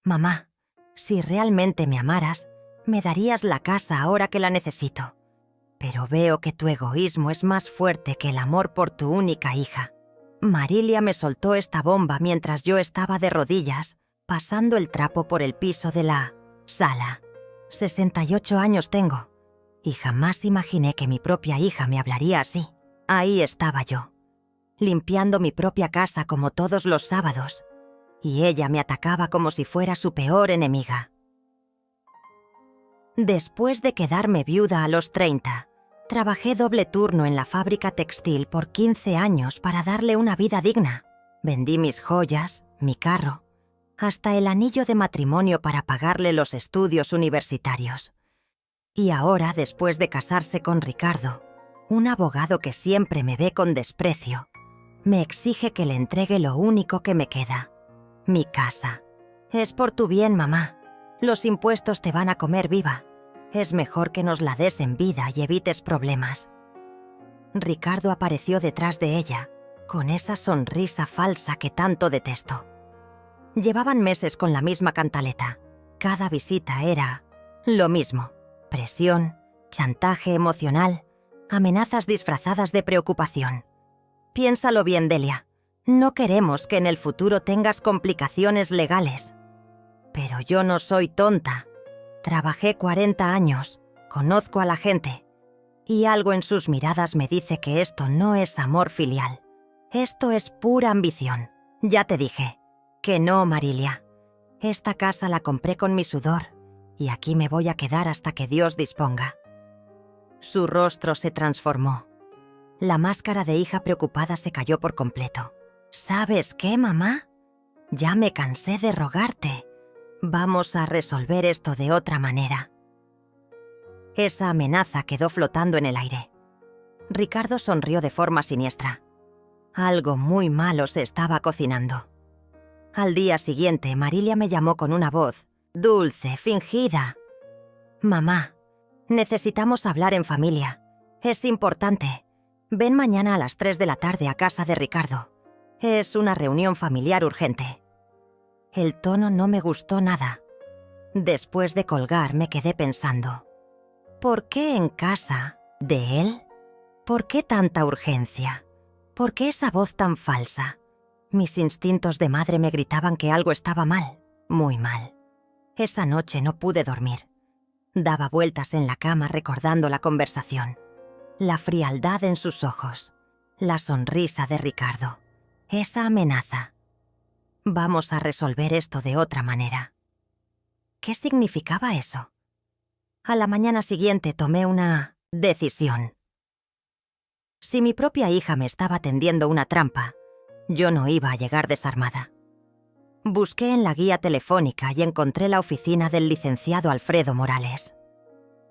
Mamá, si realmente me amaras, me darías la casa ahora que la necesito. Pero veo que tu egoísmo es más fuerte que el amor por tu única hija. Marilia me soltó esta bomba mientras yo estaba de rodillas, pasando el trapo por el piso de la sala. 68 años tengo, y jamás imaginé que mi propia hija me hablaría así. Ahí estaba yo, limpiando mi propia casa como todos los sábados, y ella me atacaba como si fuera su peor enemiga. Después de quedarme viuda a los 30, trabajé doble turno en la fábrica textil por 15 años para darle una vida digna. Vendí mis joyas, mi carro, hasta el anillo de matrimonio para pagarle los estudios universitarios. Y ahora, después de casarse con Ricardo, un abogado que siempre me ve con desprecio, me exige que le entregue lo único que me queda, mi casa. Es por tu bien, mamá. Los impuestos te van a comer viva. Es mejor que nos la des en vida y evites problemas. Ricardo apareció detrás de ella, con esa sonrisa falsa que tanto detesto. Llevaban meses con la misma cantaleta. Cada visita era lo mismo: presión, chantaje emocional, amenazas disfrazadas de preocupación. Piénsalo bien, Delia. No queremos que en el futuro tengas complicaciones legales. Pero yo no soy tonta. Trabajé 40 años, conozco a la gente, y algo en sus miradas me dice que esto no es amor filial. Esto es pura ambición. Ya te dije que no, Marilia. Esta casa la compré con mi sudor, y aquí me voy a quedar hasta que Dios disponga. Su rostro se transformó. La máscara de hija preocupada se cayó por completo. ¿Sabes qué, mamá? Ya me cansé de rogarte. Vamos a resolver esto de otra manera. Esa amenaza quedó flotando en el aire. Ricardo sonrió de forma siniestra. Algo muy malo se estaba cocinando. Al día siguiente, Marilia me llamó con una voz dulce, fingida. Mamá, necesitamos hablar en familia. Es importante. Ven mañana a las 3 de la tarde a casa de Ricardo. Es una reunión familiar urgente. El tono no me gustó nada. Después de colgar me quedé pensando, ¿por qué en casa de él? ¿Por qué tanta urgencia? ¿Por qué esa voz tan falsa? Mis instintos de madre me gritaban que algo estaba mal, muy mal. Esa noche no pude dormir. Daba vueltas en la cama recordando la conversación, la frialdad en sus ojos, la sonrisa de Ricardo, esa amenaza. Vamos a resolver esto de otra manera. ¿Qué significaba eso? A la mañana siguiente tomé una decisión. Si mi propia hija me estaba tendiendo una trampa, yo no iba a llegar desarmada. Busqué en la guía telefónica y encontré la oficina del licenciado Alfredo Morales.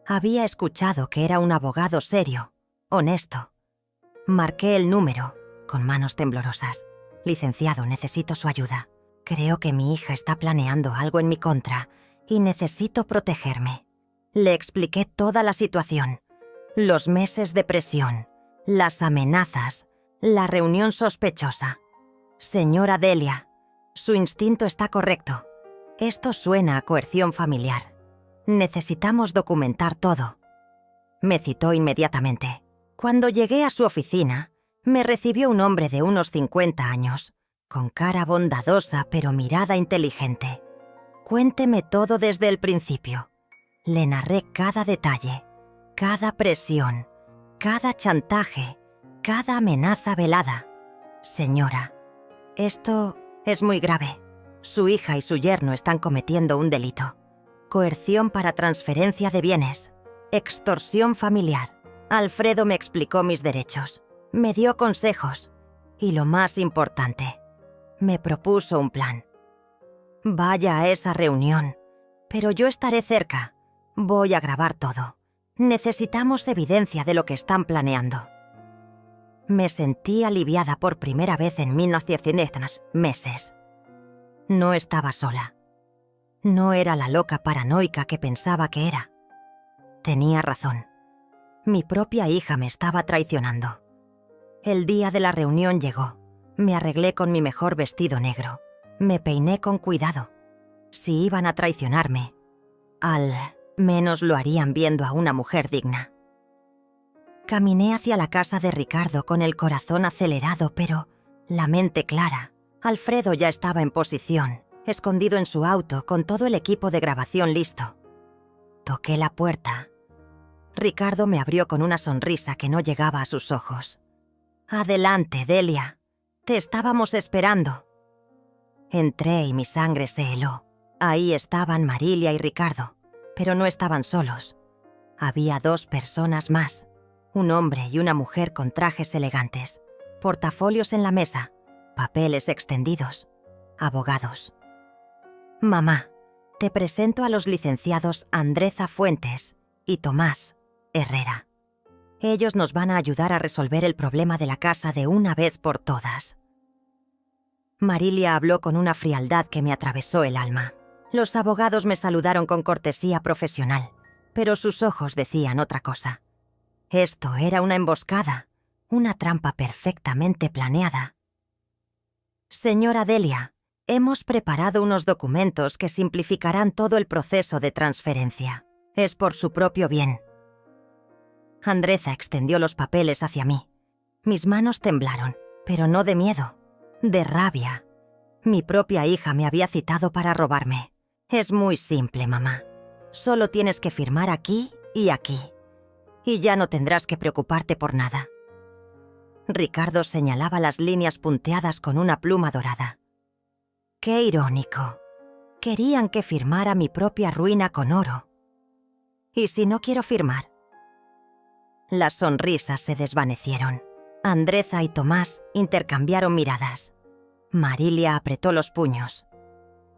Había escuchado que era un abogado serio, honesto. Marqué el número, con manos temblorosas. Licenciado, necesito su ayuda. Creo que mi hija está planeando algo en mi contra y necesito protegerme. Le expliqué toda la situación, los meses de presión, las amenazas, la reunión sospechosa. Señora Delia, su instinto está correcto. Esto suena a coerción familiar. Necesitamos documentar todo. Me citó inmediatamente. Cuando llegué a su oficina, me recibió un hombre de unos 50 años, con cara bondadosa pero mirada inteligente. Cuénteme todo desde el principio. Le narré cada detalle, cada presión, cada chantaje, cada amenaza velada. Señora, esto es muy grave. Su hija y su yerno están cometiendo un delito. Coerción para transferencia de bienes. Extorsión familiar. Alfredo me explicó mis derechos. Me dio consejos. Y lo más importante, me propuso un plan. Vaya a esa reunión. Pero yo estaré cerca. Voy a grabar todo. Necesitamos evidencia de lo que están planeando. Me sentí aliviada por primera vez en 1900 meses. No estaba sola. No era la loca paranoica que pensaba que era. Tenía razón. Mi propia hija me estaba traicionando. El día de la reunión llegó. Me arreglé con mi mejor vestido negro. Me peiné con cuidado. Si iban a traicionarme, al menos lo harían viendo a una mujer digna. Caminé hacia la casa de Ricardo con el corazón acelerado, pero la mente clara. Alfredo ya estaba en posición, escondido en su auto con todo el equipo de grabación listo. Toqué la puerta. Ricardo me abrió con una sonrisa que no llegaba a sus ojos. «Adelante, Delia. Te estábamos esperando». Entré y mi sangre se heló. Ahí estaban Marilia y Ricardo, pero no estaban solos. Había 2 personas más, un hombre y una mujer con trajes elegantes, portafolios en la mesa, papeles extendidos, abogados. «Mamá, te presento a los licenciados Andreza Fuentes y Tomás Herrera. Ellos nos van a ayudar a resolver el problema de la casa de una vez por todas». Marilia habló con una frialdad que me atravesó el alma. Los abogados me saludaron con cortesía profesional, pero sus ojos decían otra cosa. Esto era una emboscada, una trampa perfectamente planeada. «Señora Delia, hemos preparado unos documentos que simplificarán todo el proceso de transferencia. Es por su propio bien». Andreza extendió los papeles hacia mí. Mis manos temblaron, pero no de miedo, de rabia. Mi propia hija me había citado para robarme. «Es muy simple, mamá. Solo tienes que firmar aquí y aquí. Y ya no tendrás que preocuparte por nada». Ricardo señalaba las líneas punteadas con una pluma dorada. «Qué irónico. Querían que firmara mi propia ruina con oro. ¿Y si no quiero firmar?». Las sonrisas se desvanecieron. Andreza y Tomás intercambiaron miradas. Marilia apretó los puños.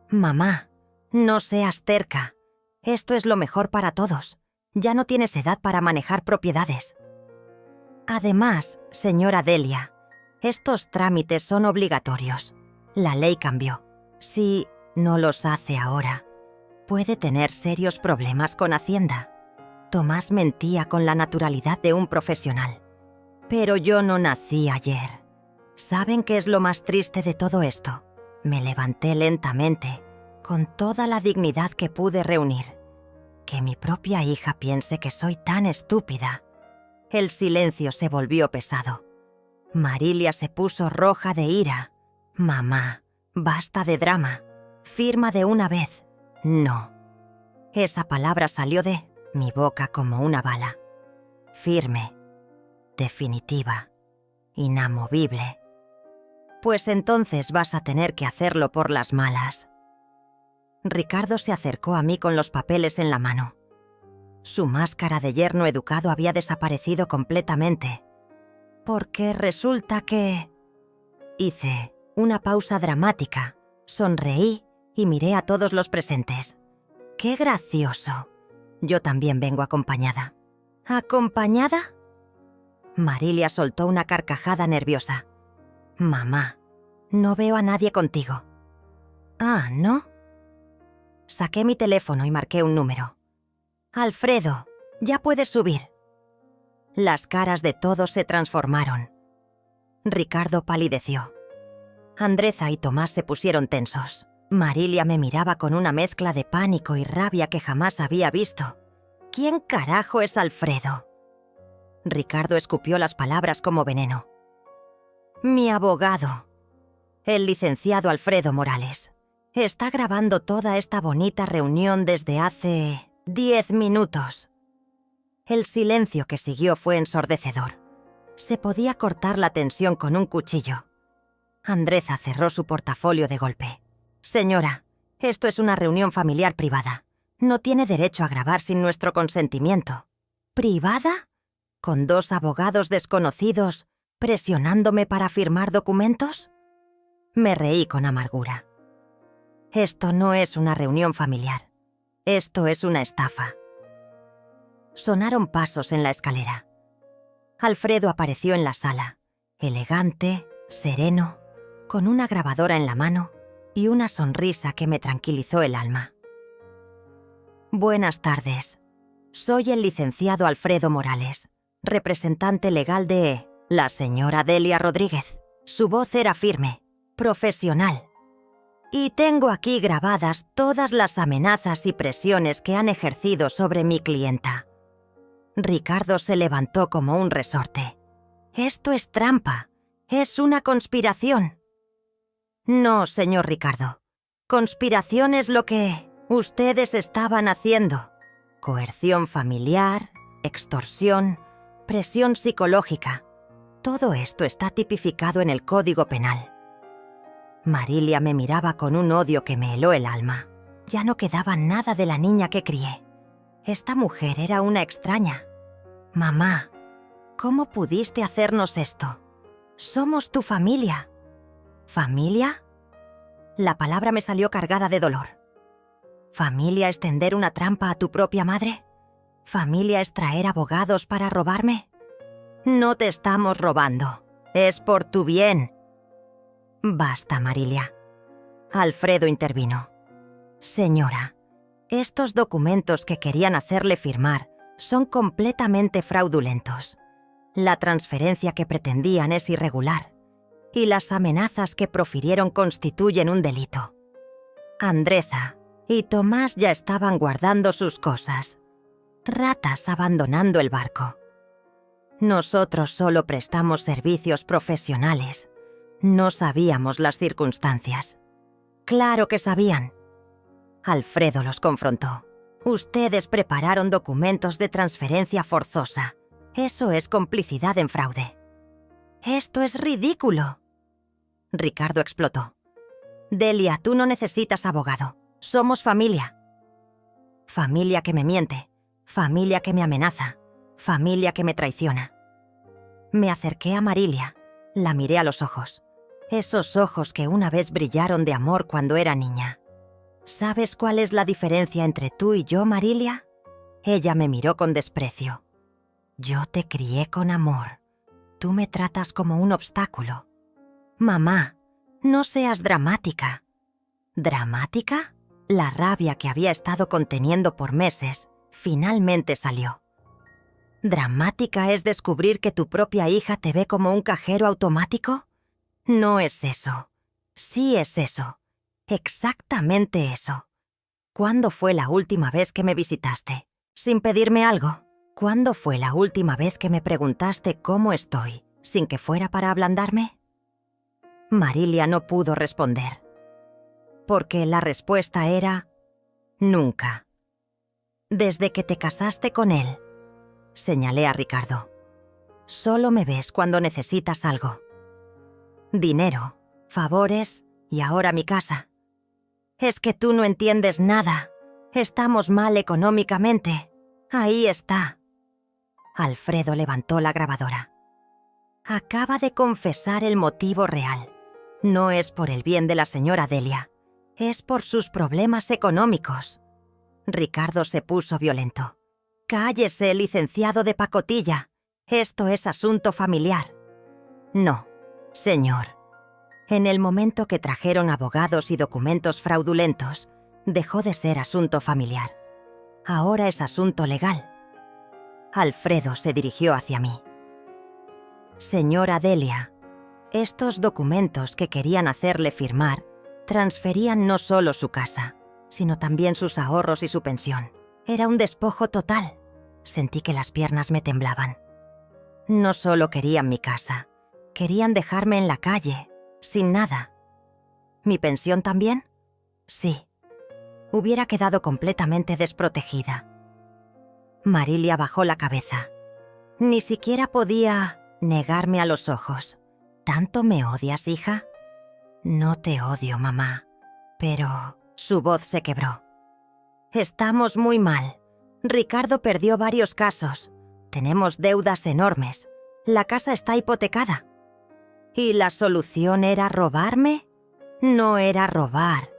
«Mamá, no seas terca. Esto es lo mejor para todos. Ya no tienes edad para manejar propiedades. Además, señora Delia, estos trámites son obligatorios. La ley cambió. Si no los hace ahora, puede tener serios problemas con Hacienda». Tomás mentía con la naturalidad de un profesional. «Pero yo no nací ayer. ¿Saben qué es lo más triste de todo esto? Me levanté lentamente, con toda la dignidad que pude reunir. Que mi propia hija piense que soy tan estúpida». El silencio se volvió pesado. Marilia se puso roja de ira. «Mamá, basta de drama. Firma de una vez». «No». Esa palabra salió de mi boca como una bala. Firme, definitiva, inamovible. «Pues entonces vas a tener que hacerlo por las malas». Ricardo se acercó a mí con los papeles en la mano. Su máscara de yerno educado había desaparecido completamente. «Porque resulta que...». Hice una pausa dramática, sonreí y miré a todos los presentes. «Qué gracioso. Yo también vengo acompañada». «¿Acompañada?». Marilia soltó una carcajada nerviosa. «Mamá, no veo a nadie contigo». «Ah, ¿no?». Saqué mi teléfono y marqué un número. «Alfredo, ya puedes subir». Las caras de todos se transformaron. Ricardo palideció. Andreza y Tomás se pusieron tensos. Marilia me miraba con una mezcla de pánico y rabia que jamás había visto. «¿Quién carajo es Alfredo?». Ricardo escupió las palabras como veneno. «Mi abogado, el licenciado Alfredo Morales. Está grabando toda esta bonita reunión desde hace 10 minutos». El silencio que siguió fue ensordecedor. Se podía cortar la tensión con un cuchillo. Andreza cerró su portafolio de golpe. «Señora, esto es una reunión familiar privada. No tiene derecho a grabar sin nuestro consentimiento». «¿Privada? ¿Con 2 abogados desconocidos presionándome para firmar documentos?». Me reí con amargura. «Esto no es una reunión familiar. Esto es una estafa». Sonaron pasos en la escalera. Alfredo apareció en la sala, elegante, sereno, con una grabadora en la mano y una sonrisa que me tranquilizó el alma. «Buenas tardes. Soy el licenciado Alfredo Morales, representante legal de la señora Delia Rodríguez». Su voz era firme, profesional. Y tengo aquí grabadas todas las amenazas y presiones que han ejercido sobre mi clienta. Ricardo se levantó como un resorte. Esto es trampa. Es una conspiración. No, señor Ricardo. Conspiración es lo que ustedes estaban haciendo. Coerción familiar, extorsión, presión psicológica. Todo esto está tipificado en el Código Penal. Marilia me miraba con un odio que me heló el alma. Ya no quedaba nada de la niña que crié. Esta mujer era una extraña. Mamá, ¿cómo pudiste hacernos esto? Somos tu familia. ¿Familia? La palabra me salió cargada de dolor. ¿Familia es tender una trampa a tu propia madre? ¿Familia es traer abogados para robarme? No te estamos robando. Es por tu bien. Basta, Marilia. Alfredo intervino. Señora, estos documentos que querían hacerle firmar son completamente fraudulentos. La transferencia que pretendían es irregular y las amenazas que profirieron constituyen un delito. Andreza y Tomás ya estaban guardando sus cosas. Ratas abandonando el barco. Nosotros solo prestamos servicios profesionales. No sabíamos las circunstancias. Claro que sabían. Alfredo los confrontó. Ustedes prepararon documentos de transferencia forzosa. Eso es complicidad en fraude. Esto es ridículo. Ricardo explotó. Delia, tú no necesitas abogado. Somos familia. Familia que me miente. Familia que me amenaza. Familia que me traiciona. Me acerqué a Marilia. La miré a los ojos. Esos ojos que una vez brillaron de amor cuando era niña. ¿Sabes cuál es la diferencia entre tú y yo, Marilia? Ella me miró con desprecio. Yo te crié con amor. Tú me tratas como un obstáculo. Mamá, no seas dramática. ¿Dramática? La rabia que había estado conteniendo por meses finalmente salió. ¿Dramática es descubrir que tu propia hija te ve como un cajero automático? No es eso. Sí es eso. Exactamente eso. ¿Cuándo fue la última vez que me visitaste? Sin pedirme algo. ¿Cuándo fue la última vez que me preguntaste cómo estoy, sin que fuera para ablandarme? Marilia no pudo responder. Porque la respuesta era nunca. Desde que te casaste con él, señalé a Ricardo. Solo me ves cuando necesitas algo. Dinero, favores y ahora mi casa. Es que tú no entiendes nada. Estamos mal económicamente. Ahí está. Alfredo levantó la grabadora. Acaba de confesar el motivo real. No es por el bien de la señora Delia. Es por sus problemas económicos. Ricardo se puso violento. Cállese, licenciado de pacotilla. Esto es asunto familiar. No, señor. En el momento que trajeron abogados y documentos fraudulentos, dejó de ser asunto familiar. Ahora es asunto legal. Alfredo se dirigió hacia mí. Señora Delia, estos documentos que querían hacerle firmar transferían no solo su casa, sino también sus ahorros y su pensión. Era un despojo total. Sentí que las piernas me temblaban. No solo querían mi casa, querían dejarme en la calle, sin nada. ¿Mi pensión también? Sí. Hubiera quedado completamente desprotegida. Marilia bajó la cabeza. Ni siquiera podía negarme a los ojos. ¿Tanto me odias, hija? No te odio, mamá. Pero su voz se quebró. Estamos muy mal. Ricardo perdió varios casos. Tenemos deudas enormes. La casa está hipotecada. ¿Y la solución era robarme? No era robar.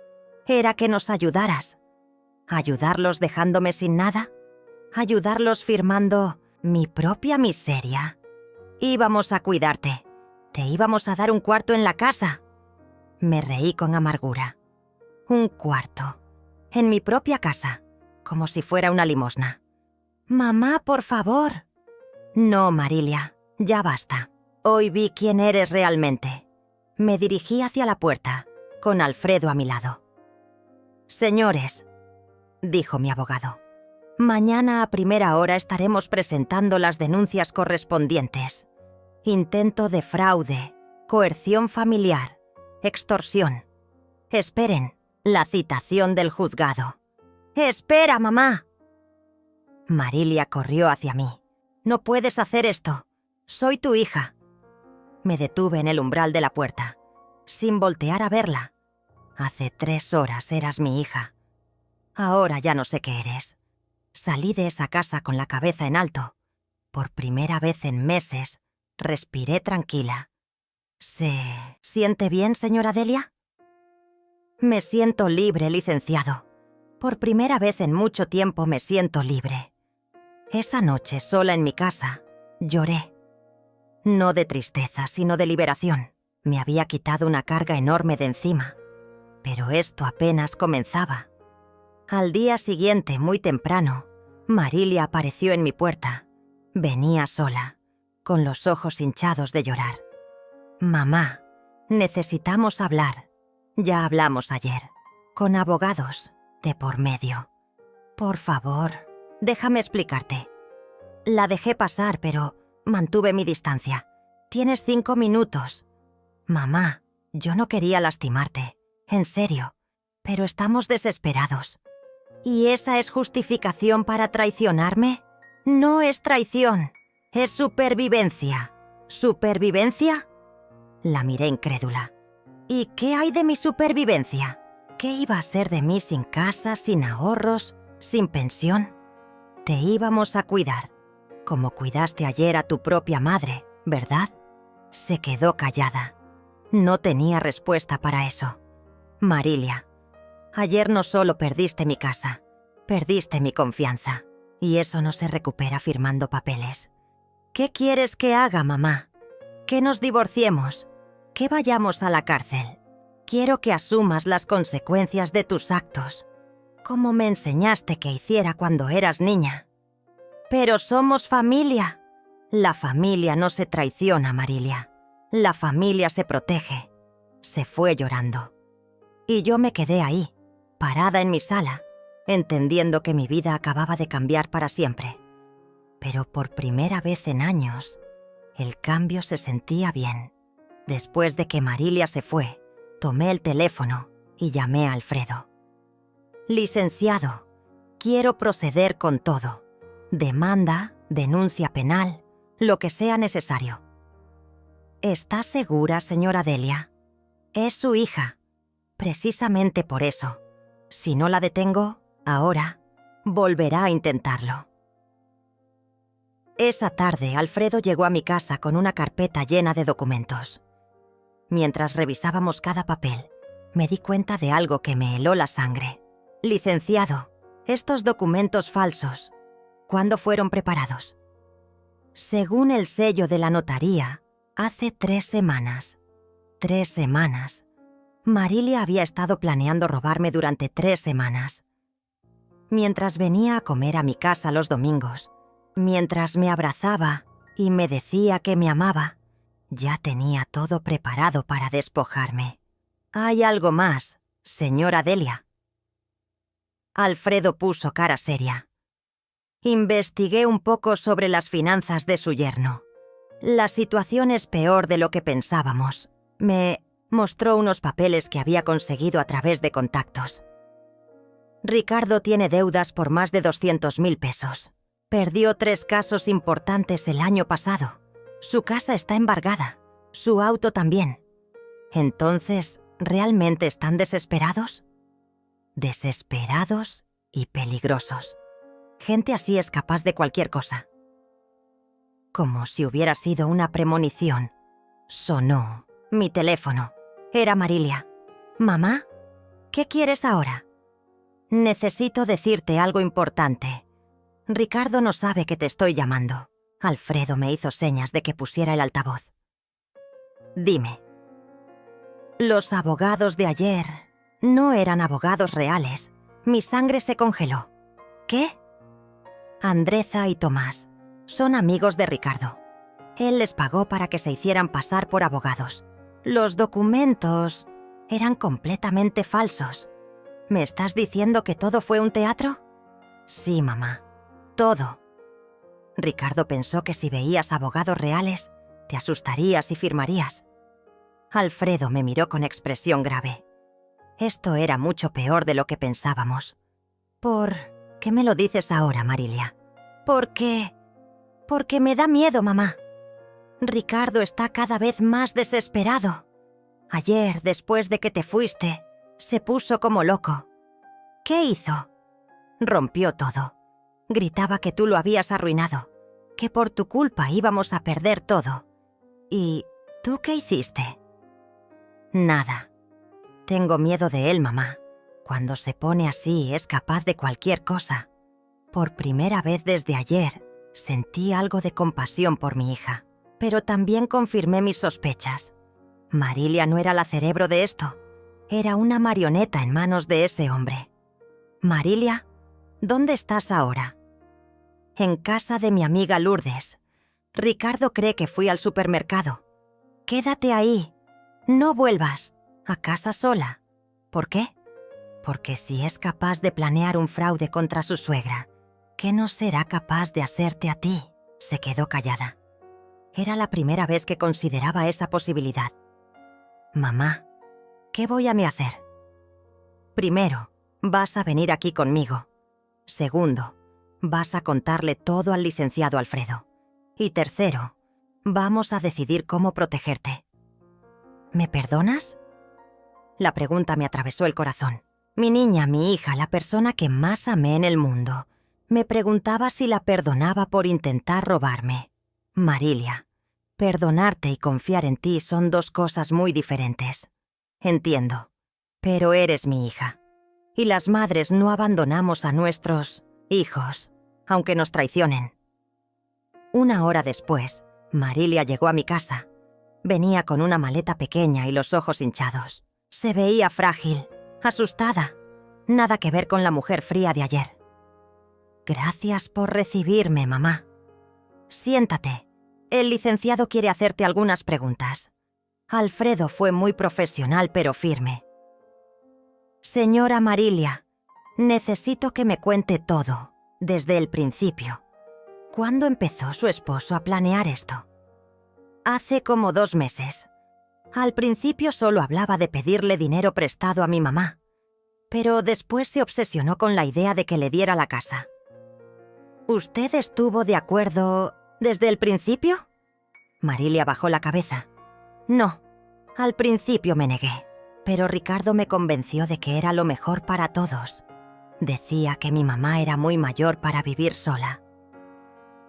Era que nos ayudaras. ¿Ayudarlos dejándome sin nada? ¿Ayudarlos firmando mi propia miseria? Íbamos a cuidarte. Te íbamos a dar un cuarto en la casa. Me reí con amargura. Un cuarto. En mi propia casa. Como si fuera una limosna. Mamá, por favor. No, Marilia. Ya basta. Hoy vi quién eres realmente. Me dirigí hacia la puerta. con Alfredo a mi lado. «Señores», dijo mi abogado, «mañana a primera hora estaremos presentando las denuncias correspondientes. Intento de fraude, coerción familiar, extorsión. Esperen la citación del juzgado». «¡Espera, mamá!». Marilia corrió hacia mí. «No puedes hacer esto. Soy tu hija». Me detuve en el umbral de la puerta, sin voltear a verla. «Hace 3 horas eras mi hija. Ahora ya no sé qué eres». Salí de esa casa con la cabeza en alto. Por primera vez en meses, respiré tranquila. ¿Se siente bien, señora Delia? Me siento libre, licenciado. Por primera vez en mucho tiempo me siento libre. Esa noche, sola en mi casa, lloré. No de tristeza, sino de liberación. Me había quitado una carga enorme de encima. Pero esto apenas comenzaba. Al día siguiente, muy temprano, Marilia apareció en mi puerta. Venía sola, con los ojos hinchados de llorar. «Mamá, necesitamos hablar. Ya hablamos ayer, con abogados de por medio. Por favor, déjame explicarte». La dejé pasar, pero mantuve mi distancia. «Tienes 5 minutos». «Mamá, yo no quería lastimarte, en serio, pero estamos desesperados». ¿Y esa es justificación para traicionarme? No es traición, es supervivencia. ¿Supervivencia? La miré incrédula. ¿Y qué hay de mi supervivencia? ¿Qué iba a ser de mí sin casa, sin ahorros, sin pensión? Te íbamos a cuidar, como cuidaste ayer a tu propia madre, ¿verdad? Se quedó callada. No tenía respuesta para eso. Marilia, ayer no solo perdiste mi casa, perdiste mi confianza. Y eso no se recupera firmando papeles. ¿Qué quieres que haga, mamá? ¿Que nos divorciemos? ¿Que vayamos a la cárcel? Quiero que asumas las consecuencias de tus actos, como me enseñaste que hiciera cuando eras niña. Pero somos familia. La familia no se traiciona, Marilia. La familia se protege. Se fue llorando. Y yo me quedé ahí, parada en mi sala, entendiendo que mi vida acababa de cambiar para siempre. Pero por primera vez en años, el cambio se sentía bien. Después de que Marilia se fue, tomé el teléfono y llamé a Alfredo. «Licenciado, quiero proceder con todo. Demanda, denuncia penal, lo que sea necesario». «¿Está segura, señora Delia? Es su hija. Precisamente por eso. Si no la detengo, ahora, volverá a intentarlo». Esa tarde, Alfredo llegó a mi casa con una carpeta llena de documentos. Mientras revisábamos cada papel, me di cuenta de algo que me heló la sangre. «Licenciado, estos documentos falsos, ¿cuándo fueron preparados?» «Según el sello de la notaría, hace 3 semanas. 3 semanas. Marilia había estado planeando robarme durante 3 semanas. Mientras venía a comer a mi casa los domingos, mientras me abrazaba y me decía que me amaba, ya tenía todo preparado para despojarme. Hay algo más, señora Delia». Alfredo puso cara seria. «Investigué un poco sobre las finanzas de su yerno. La situación es peor de lo que pensábamos. Me mostró unos papeles que había conseguido a través de contactos. Ricardo tiene deudas por más de 200.000 pesos. Perdió 3 casos importantes el año pasado. Su casa está embargada, su auto también. Entonces, ¿realmente están desesperados? Desesperados y peligrosos. Gente así es capaz de cualquier cosa». Como si hubiera sido una premonición, sonó mi teléfono. Era Marilia. «Mamá, ¿qué quieres ahora?» «Necesito decirte algo importante. Ricardo no sabe que te estoy llamando». Alfredo me hizo señas de que pusiera el altavoz. «Dime». «Los abogados de ayer no eran abogados reales. Mi sangre se congeló». «¿Qué?» «Andreza y Tomás son amigos de Ricardo. Él les pagó para que se hicieran pasar por abogados. Los documentos Eran completamente falsos. ¿Me estás diciendo que todo fue un teatro? Sí, mamá. Todo. Ricardo pensó que si veías abogados reales, te asustarías y firmarías. Alfredo me miró con expresión grave. Esto era mucho peor de lo que pensábamos. ¿Por qué me lo dices ahora, Marilia? Porque me da miedo, mamá. Ricardo está cada vez más desesperado. Ayer, después de que te fuiste, se puso como loco. ¿Qué hizo? Rompió todo. Gritaba que tú lo habías arruinado, que por tu culpa íbamos a perder todo. ¿Y tú qué hiciste? Nada. Tengo miedo de él, mamá. Cuando se pone así es capaz de cualquier cosa. Por primera vez desde ayer sentí algo de compasión por mi hija, pero también confirmé mis sospechas. Marilia no era la cerebro de esto. Era una marioneta en manos de ese hombre. Marilia, ¿dónde estás ahora? En casa de mi amiga Lourdes. Ricardo cree que fui al supermercado. Quédate ahí. No vuelvas a casa sola. ¿Por qué? Porque si es capaz de planear un fraude contra su suegra, ¿qué no será capaz de hacerte a ti? Se quedó callada. Era la primera vez que consideraba esa posibilidad. Mamá, ¿qué voy a hacer? Primero, vas a venir aquí conmigo. Segundo, vas a contarle todo al licenciado Alfredo. Y tercero, vamos a decidir cómo protegerte. ¿Me perdonas? La pregunta me atravesó el corazón. Mi niña, mi hija, la persona que más amé en el mundo, me preguntaba si la perdonaba por intentar robarme. Marilia, perdonarte y confiar en ti son dos cosas muy diferentes. Entiendo, pero eres mi hija. Y las madres no abandonamos a nuestros hijos, aunque nos traicionen. Una hora después, Marilia llegó a mi casa. Venía con una maleta pequeña y los ojos hinchados. Se veía frágil, asustada. Nada que ver con la mujer fría de ayer. Gracias por recibirme, mamá. Siéntate. El licenciado quiere hacerte algunas preguntas. Alfredo fue muy profesional pero firme. Señora Marilia, necesito que me cuente todo, desde el principio. ¿Cuándo empezó su esposo a planear esto? Hace como 2 meses. Al principio solo hablaba de pedirle dinero prestado a mi mamá, pero después se obsesionó con la idea de que le diera la casa. ¿Usted estuvo de acuerdo desde el principio? Marilia bajó la cabeza. No, al principio me negué, pero Ricardo me convenció de que era lo mejor para todos. Decía que mi mamá era muy mayor para vivir sola.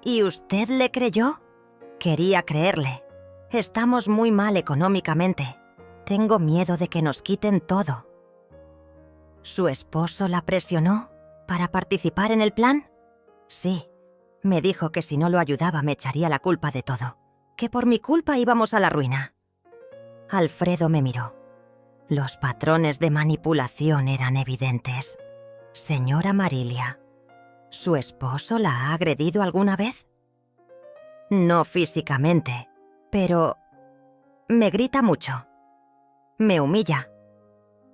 ¿Y usted le creyó? Quería creerle. Estamos muy mal económicamente. Tengo miedo de que nos quiten todo. ¿Su esposo la presionó para participar en el plan? Sí, me dijo que si no lo ayudaba me echaría la culpa de todo, que por mi culpa íbamos a la ruina. Alfredo me miró. Los patrones de manipulación eran evidentes. Señora Marilia, ¿su esposo la ha agredido alguna vez? No físicamente, pero me grita mucho. Me humilla.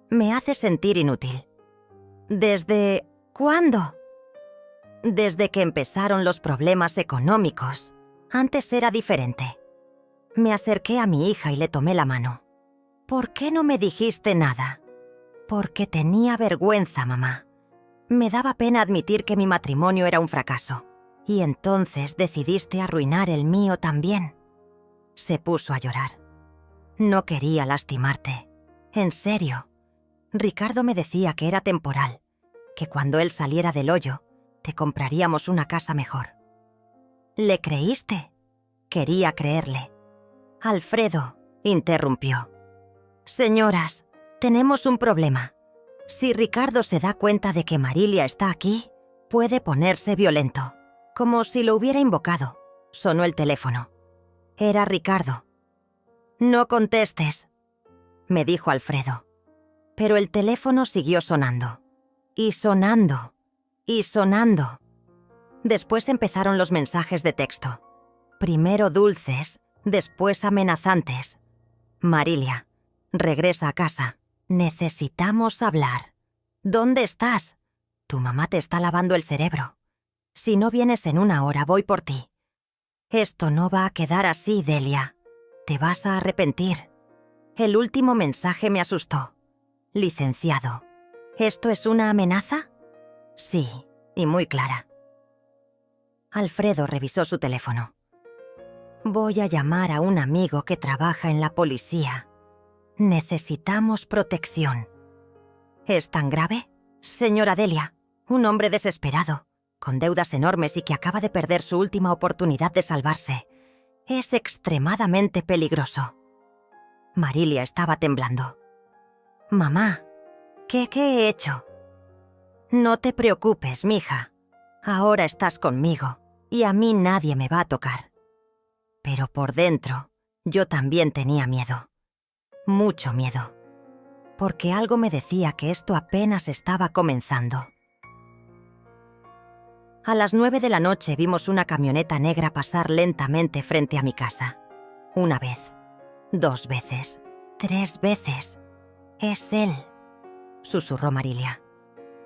Me hace sentir inútil. ¿Desde cuándo? Desde que empezaron los problemas económicos. Antes era diferente. Me acerqué a mi hija y le tomé la mano. ¿Por qué no me dijiste nada? Porque tenía vergüenza, mamá. Me daba pena admitir que mi matrimonio era un fracaso. Y entonces decidiste arruinar el mío también. Se puso a llorar. No quería lastimarte. En serio. Ricardo me decía que era temporal, que cuando él saliera del hoyo, te compraríamos una casa mejor. ¿Le creíste? Quería creerle. Alfredo interrumpió. Señoras, tenemos un problema. Si Ricardo se da cuenta de que Marilia está aquí, puede ponerse violento, como si lo hubiera invocado. Sonó el teléfono. Era Ricardo. No contestes, me dijo Alfredo. Pero el teléfono siguió sonando. Y sonando. Y sonando. Después empezaron los mensajes de texto. Primero dulces, después amenazantes. Marilia, regresa a casa. Necesitamos hablar. ¿Dónde estás? Tu mamá te está lavando el cerebro. Si no vienes en 1 hora, voy por ti. Esto no va a quedar así, Delia. Te vas a arrepentir. El último mensaje me asustó. Licenciado, ¿esto es una amenaza? Sí, y muy clara. Alfredo revisó su teléfono. Voy a llamar a un amigo que trabaja en la policía. Necesitamos protección. ¿Es tan grave? Señora Delia, un hombre desesperado, con deudas enormes y que acaba de perder su última oportunidad de salvarse. Es extremadamente peligroso. Marilia estaba temblando. Mamá, ¿qué he hecho? No te preocupes, mija. Ahora estás conmigo y a mí nadie me va a tocar. Pero por dentro, yo también tenía miedo. Mucho miedo. Porque algo me decía que esto apenas estaba comenzando. A las 9 de la noche vimos una camioneta negra pasar lentamente frente a mi casa. 1 vez, 2 veces, 3 veces. Es él, susurró Marilia.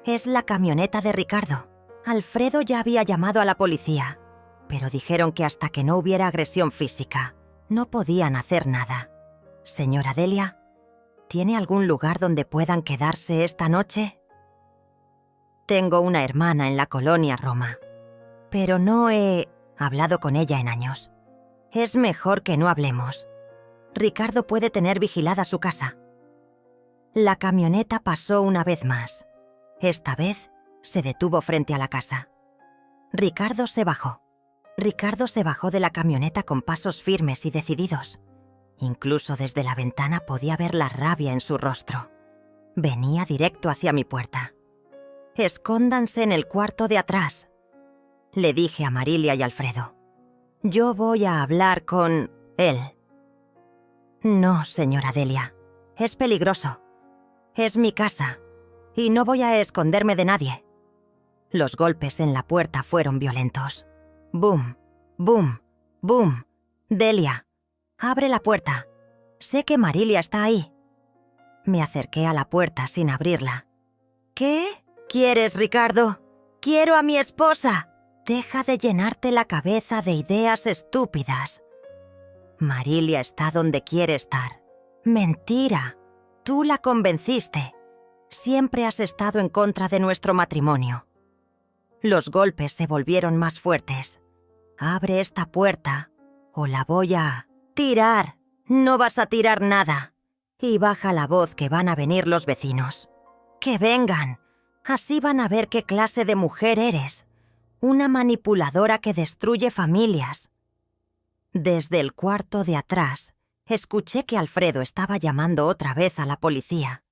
Es la camioneta de Ricardo. Alfredo ya había llamado a la policía, pero dijeron que hasta que no hubiera agresión física, no podían hacer nada. Señora Delia, ¿tiene algún lugar donde puedan quedarse esta noche? Tengo una hermana en la colonia Roma, pero no he hablado con ella en años. Es mejor que no hablemos. Ricardo puede tener vigilada su casa. La camioneta pasó 1 vez más. Esta vez se detuvo frente a la casa. Ricardo se bajó. Ricardo se bajó de la camioneta con pasos firmes y decididos. Incluso desde la ventana podía ver la rabia en su rostro. Venía directo hacia mi puerta. «Escóndanse en el cuarto de atrás», le dije a Marilia y Alfredo. «Yo voy a hablar con él». «No, señora Delia. Es peligroso. Es mi casa, y no voy a esconderme de nadie». Los golpes en la puerta fueron violentos. «Bum, bum, bum. Delia, abre la puerta. Sé que Marilia está ahí». Me acerqué a la puerta sin abrirla. «¿Qué quieres, Ricardo? Quiero a mi esposa. Deja de llenarte la cabeza de ideas estúpidas. Marilia está donde quiere estar». «Mentira. Tú la convenciste. Siempre has estado en contra de nuestro matrimonio». Los golpes se volvieron más fuertes. «Abre esta puerta o la voy a tirar». «No vas a tirar nada. Y baja la voz que van a venir los vecinos». «Que vengan. Así van a ver qué clase de mujer eres. Una manipuladora que destruye familias». Desde el cuarto de atrás, escuché que Alfredo estaba llamando otra vez a la policía.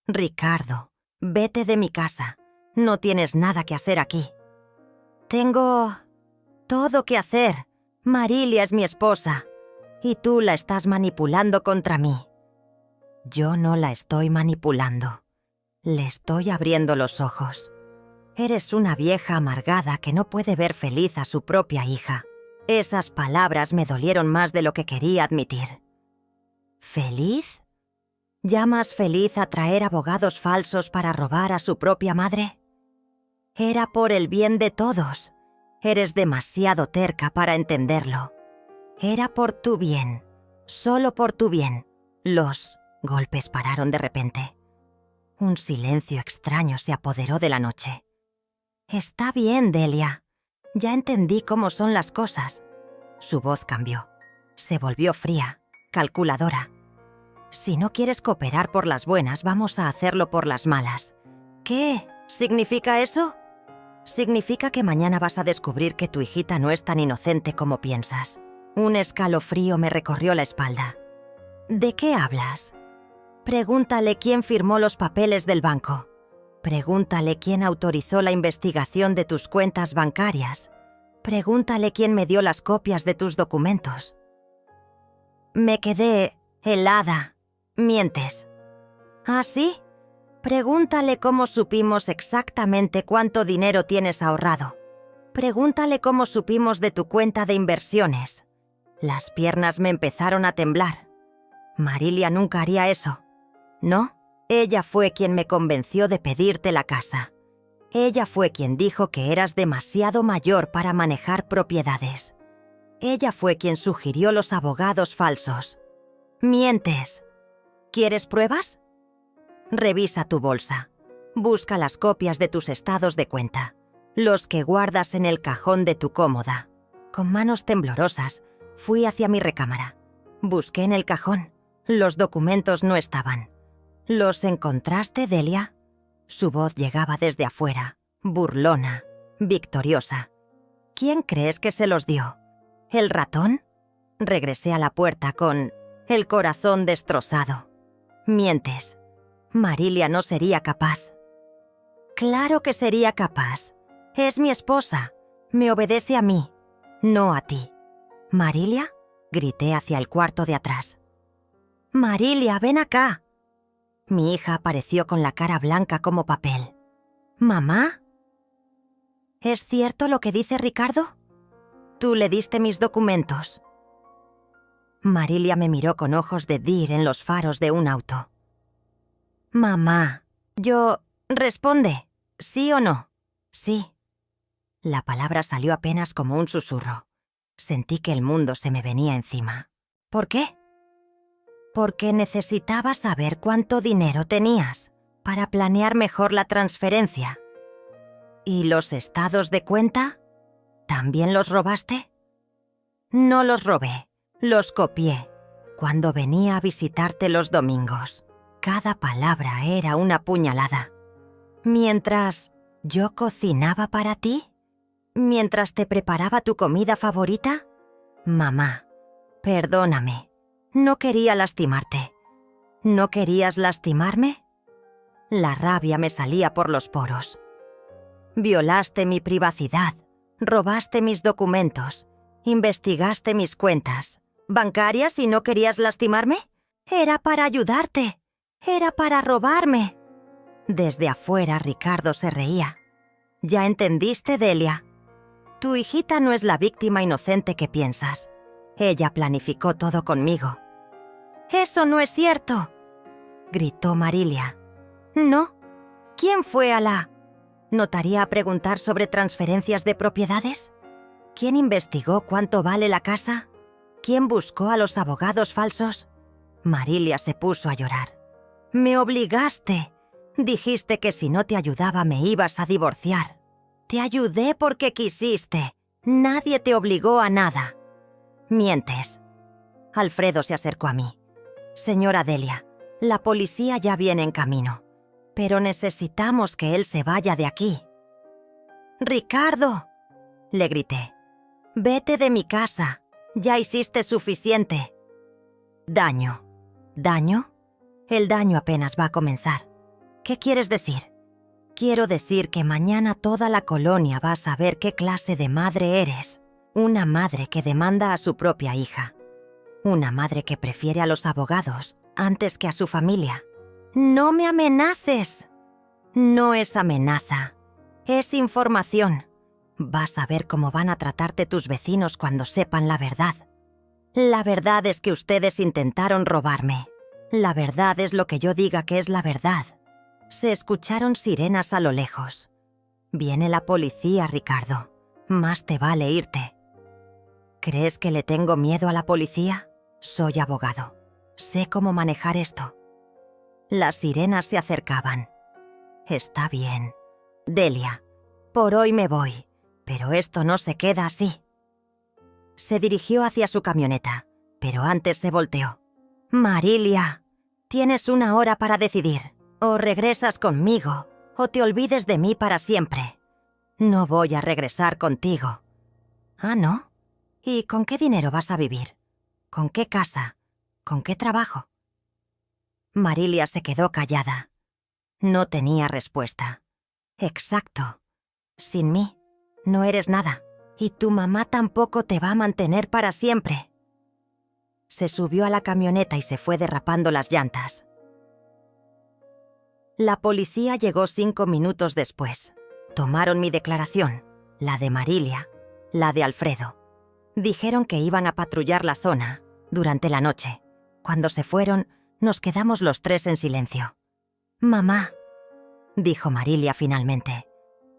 «Ricardo, vete de mi casa. No tienes nada que hacer aquí». «Tengo todo que hacer. Marilia es mi esposa. Y tú la estás manipulando contra mí». «Yo no la estoy manipulando. Le estoy abriendo los ojos. Eres una vieja amargada que no puede ver feliz a su propia hija». Esas palabras me dolieron más de lo que quería admitir. ¿Feliz? ¿Llamas feliz a traer abogados falsos para robar a su propia madre? Era por el bien de todos. Eres demasiado terca para entenderlo. Era por tu bien, solo por tu bien. Los golpes pararon de repente. Un silencio extraño se apoderó de la noche. «Está bien, Delia. Ya entendí cómo son las cosas». Su voz cambió. Se volvió fría, calculadora. «Si no quieres cooperar por las buenas, vamos a hacerlo por las malas». «¿Qué? ¿Significa eso?» «Significa que mañana vas a descubrir que tu hijita no es tan inocente como piensas». Un escalofrío me recorrió la espalda. «¿De qué hablas?» «Pregúntale quién firmó los papeles del banco. Pregúntale quién autorizó la investigación de tus cuentas bancarias. Pregúntale quién me dio las copias de tus documentos». Me quedé helada. «Mientes». «¿Ah, sí? Pregúntale cómo supimos exactamente cuánto dinero tienes ahorrado. Pregúntale cómo supimos de tu cuenta de inversiones». Las piernas me empezaron a temblar. Marilia nunca haría eso. ¿No? Ella fue quien me convenció de pedirte la casa. Ella fue quien dijo que eras demasiado mayor para manejar propiedades. Ella fue quien sugirió los abogados falsos. Mientes. ¿Quieres pruebas? Revisa tu bolsa. Busca las copias de tus estados de cuenta, los que guardas en el cajón de tu cómoda. Con manos temblorosas, fui hacia mi recámara. Busqué en el cajón. Los documentos no estaban. ¿Los encontraste, Delia? Su voz llegaba desde afuera, burlona, victoriosa. ¿Quién crees que se los dio? ¿El ratón? Regresé a la puerta con el corazón destrozado. Mientes. Marilia no sería capaz. Claro que sería capaz. Es mi esposa. Me obedece a mí, no a ti. ¿Marilia? Grité hacia el cuarto de atrás. Marilia, ven acá. Mi hija apareció con la cara blanca como papel. ¿Mamá? ¿Es cierto lo que dice Ricardo? Tú le diste mis documentos. Marilia me miró con ojos de deer en los faros de un auto. Mamá, responde, ¿sí o no? Sí. La palabra salió apenas como un susurro. Sentí que el mundo se me venía encima. ¿Por qué? Porque necesitaba saber cuánto dinero tenías para planear mejor la transferencia. ¿Y los estados de cuenta? ¿También los robaste? No los robé, los copié. Cuando venía a visitarte los domingos, cada palabra era una puñalada. Mientras yo cocinaba para ti, mientras te preparaba tu comida favorita. Mamá, perdóname. No quería lastimarte. ¿No querías lastimarme? La rabia me salía por los poros. Violaste mi privacidad, robaste mis documentos, investigaste mis cuentas bancarias y no querías lastimarme. Era para ayudarte, era para robarme. Desde afuera Ricardo se reía. ¿Ya entendiste, Delia? Tu hijita no es la víctima inocente que piensas. Ella planificó todo conmigo. «¡Eso no es cierto!», gritó Marilia. «No. ¿Quién fue a la notaría a preguntar sobre transferencias de propiedades? ¿Quién investigó cuánto vale la casa? ¿Quién buscó a los abogados falsos?». Marilia se puso a llorar. «Me obligaste. Dijiste que si no te ayudaba me ibas a divorciar. Te ayudé porque quisiste. Nadie te obligó a nada». «Mientes». Alfredo se acercó a mí. «Señora Delia, la policía ya viene en camino, pero necesitamos que él se vaya de aquí». «Ricardo», le grité, «vete de mi casa. Ya hiciste suficiente». «¿Daño? ¿Daño? El daño apenas va a comenzar. ¿Qué quieres decir?» «Quiero decir que mañana toda la colonia va a saber qué clase de madre eres. Una madre que demanda a su propia hija. Una madre que prefiere a los abogados antes que a su familia». «No me amenaces». «No es amenaza. Es información. Vas a ver cómo van a tratarte tus vecinos cuando sepan la verdad. La verdad es que ustedes intentaron robarme. La verdad es lo que yo diga que es la verdad». Se escucharon sirenas a lo lejos. «Viene la policía, Ricardo. Más te vale irte». ¿Crees que le tengo miedo a la policía? Soy abogado. Sé cómo manejar esto. Las sirenas se acercaban. «Está bien. Delia, por hoy me voy, pero esto no se queda así». Se dirigió hacia su camioneta, pero antes se volteó. «Marilia, tienes 1 hora para decidir. O regresas conmigo, o te olvides de mí para siempre. No voy a regresar contigo». «¿Ah, no? ¿Y con qué dinero vas a vivir? ¿Con qué casa? ¿Con qué trabajo?». Marilia se quedó callada. No tenía respuesta. «Exacto. Sin mí, no eres nada. Y tu mamá tampoco te va a mantener para siempre». Se subió a la camioneta y se fue derrapando las llantas. La policía llegó 5 minutos después. Tomaron mi declaración, la de Marilia, la de Alfredo. Dijeron que iban a patrullar la zona durante la noche. Cuando se fueron, nos quedamos los 3 en silencio. Mamá, dijo Marilia finalmente,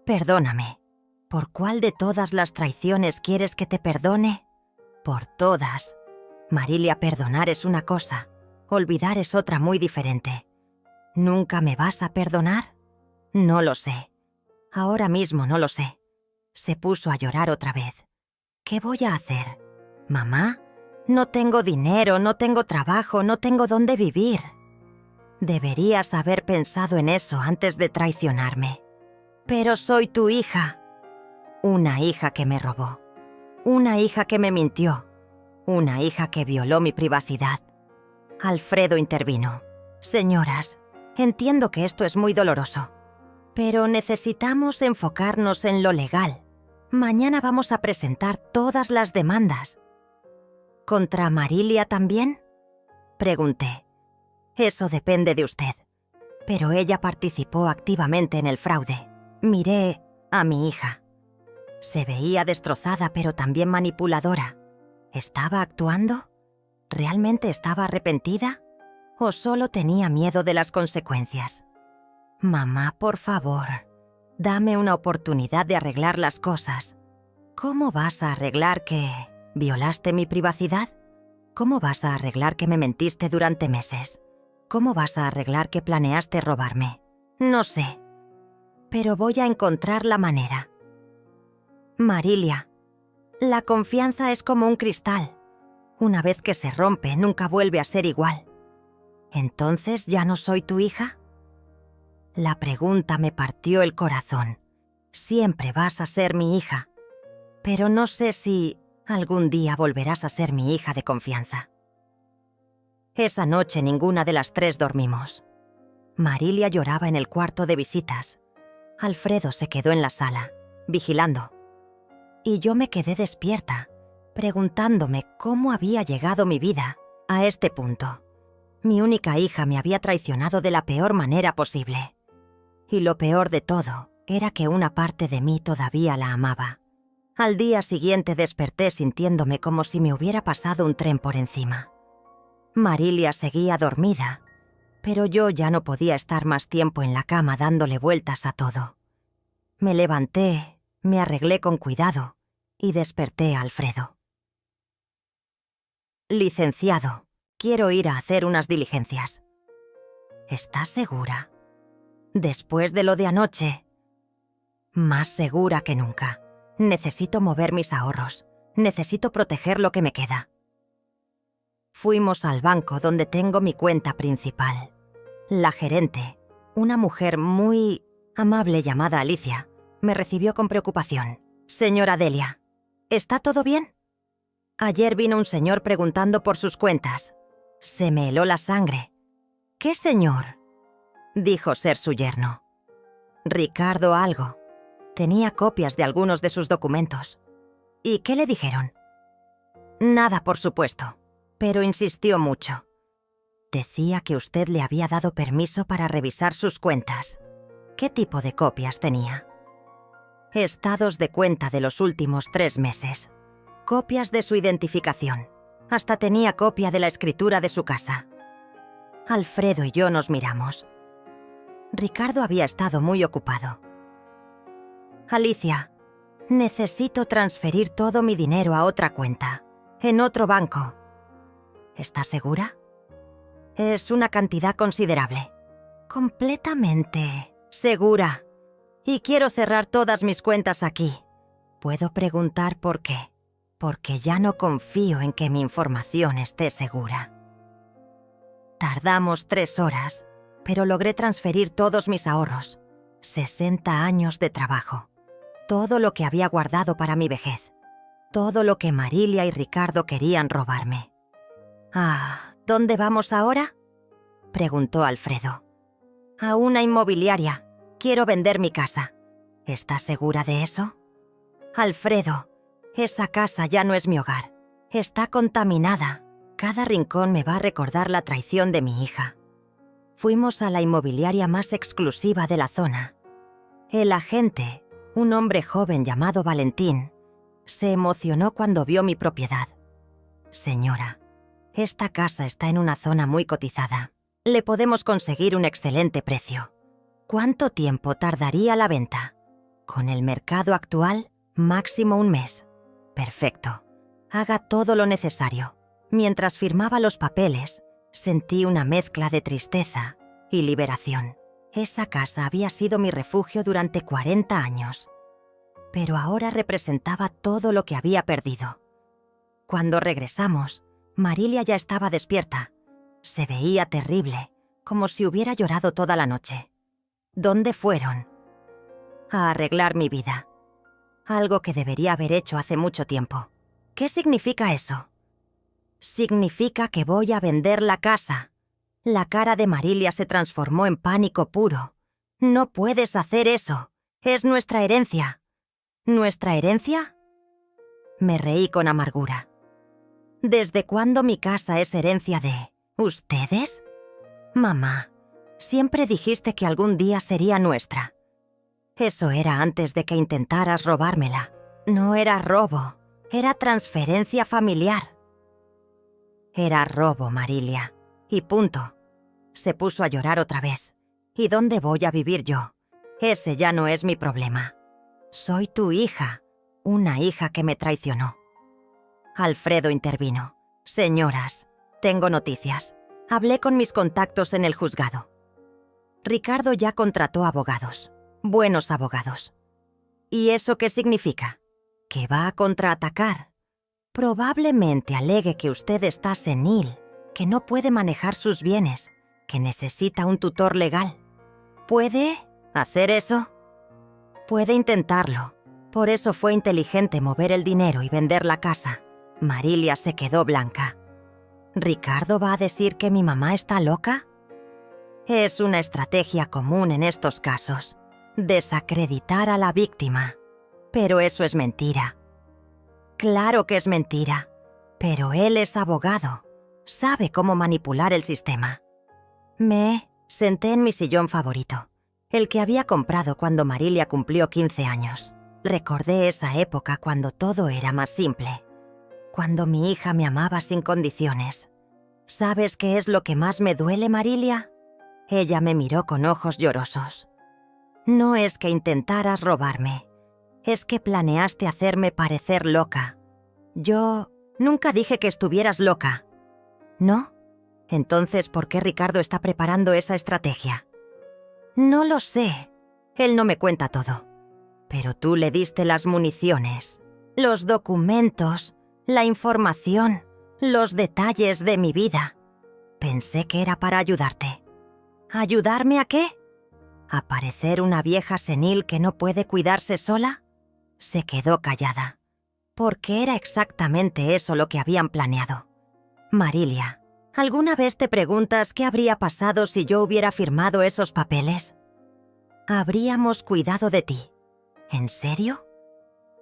perdóname. ¿Por cuál de todas las traiciones quieres que te perdone? Por todas. Marilia, perdonar es una cosa, olvidar es otra muy diferente. ¿Nunca me vas a perdonar? No lo sé. Ahora mismo no lo sé. Se puso a llorar otra vez. ¿Qué voy a hacer? Mamá, no tengo dinero, no tengo trabajo, no tengo dónde vivir. Deberías haber pensado en eso antes de traicionarme. Pero soy tu hija. Una hija que me robó. Una hija que me mintió. Una hija que violó mi privacidad. Alfredo intervino. Señoras, entiendo que esto es muy doloroso, pero necesitamos enfocarnos en lo legal. Mañana vamos a presentar todas las demandas. ¿Contra Marilia también? Pregunté. Eso depende de usted. Pero ella participó activamente en el fraude. Miré a mi hija. Se veía destrozada, pero también manipuladora. ¿Estaba actuando? ¿Realmente estaba arrepentida? ¿O solo tenía miedo de las consecuencias? Mamá, por favor, dame una oportunidad de arreglar las cosas. ¿Cómo vas a arreglar que violaste mi privacidad? ¿Cómo vas a arreglar que me mentiste durante meses? ¿Cómo vas a arreglar que planeaste robarme? No sé, pero voy a encontrar la manera. Marilia, la confianza es como un cristal. Una vez que se rompe, nunca vuelve a ser igual. ¿Entonces ya no soy tu hija? La pregunta me partió el corazón. Siempre vas a ser mi hija, pero no sé si algún día volverás a ser mi hija de confianza. Esa noche ninguna de las tres dormimos. Marilia lloraba en el cuarto de visitas. Alfredo se quedó en la sala, vigilando. Y yo me quedé despierta, preguntándome cómo había llegado mi vida a este punto. Mi única hija me había traicionado de la peor manera posible. Y lo peor de todo era que una parte de mí todavía la amaba. Al día siguiente desperté sintiéndome como si me hubiera pasado un tren por encima. Marilia seguía dormida, pero yo ya no podía estar más tiempo en la cama dándole vueltas a todo. Me levanté, me arreglé con cuidado y desperté a Alfredo. Licenciado, quiero ir a hacer unas diligencias. ¿Estás segura? Después de lo de anoche. Más segura que nunca. Necesito mover mis ahorros. Necesito proteger lo que me queda. Fuimos al banco donde tengo mi cuenta principal. La gerente, una mujer muy amable llamada Alicia, me recibió con preocupación. Señora Delia, ¿está todo bien? Ayer vino un señor preguntando por sus cuentas. Se me heló la sangre. ¿Qué señor? Dijo ser su yerno. Ricardo algo. Tenía copias de algunos de sus documentos. ¿Y qué le dijeron? Nada, por supuesto, pero insistió mucho. Decía que usted le había dado permiso para revisar sus cuentas. ¿Qué tipo de copias tenía? Estados de cuenta de los últimos 3 meses. Copias de su identificación. Hasta tenía copia de la escritura de su casa. Alfredo y yo nos miramos. Ricardo había estado muy ocupado. Alicia, necesito transferir todo mi dinero a otra cuenta, en otro banco. ¿Estás segura? Es una cantidad considerable. Completamente segura. Y quiero cerrar todas mis cuentas aquí. ¿Puedo preguntar por qué? Porque ya no confío en que mi información esté segura. Tardamos 3 horas, pero logré transferir todos mis ahorros. 60 años de trabajo. Todo lo que había guardado para mi vejez. Todo lo que Marilia y Ricardo querían robarme. ¿Dónde vamos ahora? Preguntó Alfredo. A una inmobiliaria. Quiero vender mi casa. ¿Estás segura de eso? Alfredo, esa casa ya no es mi hogar. Está contaminada. Cada rincón me va a recordar la traición de mi hija. Fuimos a la inmobiliaria más exclusiva de la zona. El agente, un hombre joven llamado Valentín, se emocionó cuando vio mi propiedad. Señora, esta casa está en una zona muy cotizada. Le podemos conseguir un excelente precio. ¿Cuánto tiempo tardaría la venta? Con el mercado actual, máximo 1 mes. Perfecto. Haga todo lo necesario. Mientras firmaba los papeles, sentí una mezcla de tristeza y liberación. Esa casa había sido mi refugio durante 40 años. Pero ahora representaba todo lo que había perdido. Cuando regresamos, Marilia ya estaba despierta. Se veía terrible, como si hubiera llorado toda la noche. ¿Dónde fueron? A arreglar mi vida. Algo que debería haber hecho hace mucho tiempo. ¿Qué significa eso? Significa que voy a vender la casa. La cara de Marilia se transformó en pánico puro. No puedes hacer eso. Es nuestra herencia. ¿Nuestra herencia? Me reí con amargura. ¿Desde cuándo mi casa es herencia de ustedes? Mamá, siempre dijiste que algún día sería nuestra. Eso era antes de que intentaras robármela. No era robo, era transferencia familiar. Era robo, Marilia. Y punto. Se puso a llorar otra vez. ¿Y dónde voy a vivir yo? Ese ya no es mi problema. Soy tu hija, una hija que me traicionó. Alfredo intervino. Señoras, tengo noticias. Hablé con mis contactos en el juzgado. Ricardo ya contrató abogados. Buenos abogados. ¿Y eso qué significa? Que va a contraatacar. Probablemente alegue que usted está senil, que no puede manejar sus bienes, que necesita un tutor legal. ¿Puede hacer eso? Puede intentarlo. Por eso fue inteligente mover el dinero y vender la casa. Marilia se quedó blanca. ¿Ricardo va a decir que mi mamá está loca? Es una estrategia común en estos casos. Desacreditar a la víctima. Pero eso es mentira. Claro que es mentira. Pero él es abogado. Sabe cómo manipular el sistema. Me senté en mi sillón favorito, el que había comprado cuando Marilia cumplió 15 años. Recordé esa época cuando todo era más simple. Cuando mi hija me amaba sin condiciones. ¿Sabes qué es lo que más me duele, Marilia? Ella me miró con ojos llorosos. No es que intentaras robarme. Es que planeaste hacerme parecer loca. Yo nunca dije que estuvieras loca. ¿No? Entonces, ¿por qué Ricardo está preparando esa estrategia? No lo sé. Él no me cuenta todo. Pero tú le diste las municiones, los documentos, la información, los detalles de mi vida. Pensé que era para ayudarte. ¿Ayudarme a qué? ¿A parecer una vieja senil que no puede cuidarse sola? Se quedó callada, porque era exactamente eso lo que habían planeado. Marilia, ¿alguna vez te preguntas qué habría pasado si yo hubiera firmado esos papeles? Habríamos cuidado de ti. ¿En serio?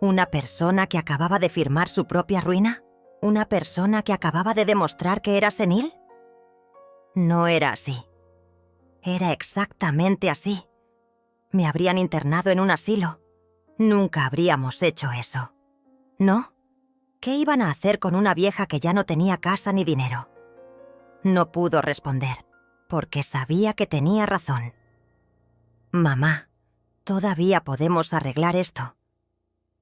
¿Una persona que acababa de firmar su propia ruina? ¿Una persona que acababa de demostrar que era senil? No era así. Era exactamente así. Me habrían internado en un asilo. Nunca habríamos hecho eso. ¿No? ¿Qué iban a hacer con una vieja que ya no tenía casa ni dinero? No pudo responder, porque sabía que tenía razón. Mamá, todavía podemos arreglar esto.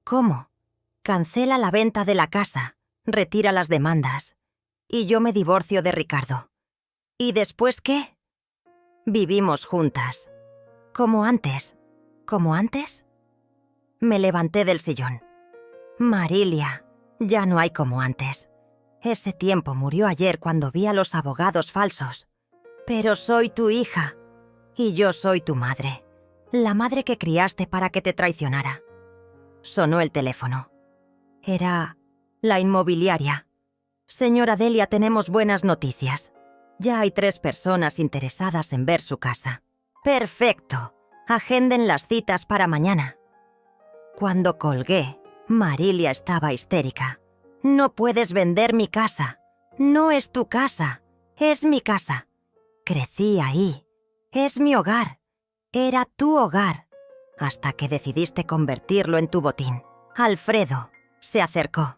¿Cómo? Cancela la venta de la casa, retira las demandas, y yo me divorcio de Ricardo. ¿Y después qué? Vivimos juntas. Como antes. ¿Como antes? Me levanté del sillón. Marilia, ya no hay como antes. Ese tiempo murió ayer cuando vi a los abogados falsos. Pero soy tu hija. Y yo soy tu madre. La madre que criaste para que te traicionara. Sonó el teléfono. Era la inmobiliaria. Señora Delia, tenemos buenas noticias. Ya hay 3 personas interesadas en ver su casa. ¡Perfecto! Agenden las citas para mañana. Cuando colgué, Marilia estaba histérica. No puedes vender mi casa. No es tu casa. Es mi casa. Crecí ahí. Es mi hogar. Era tu hogar. Hasta que decidiste convertirlo en tu botín. Alfredo se acercó.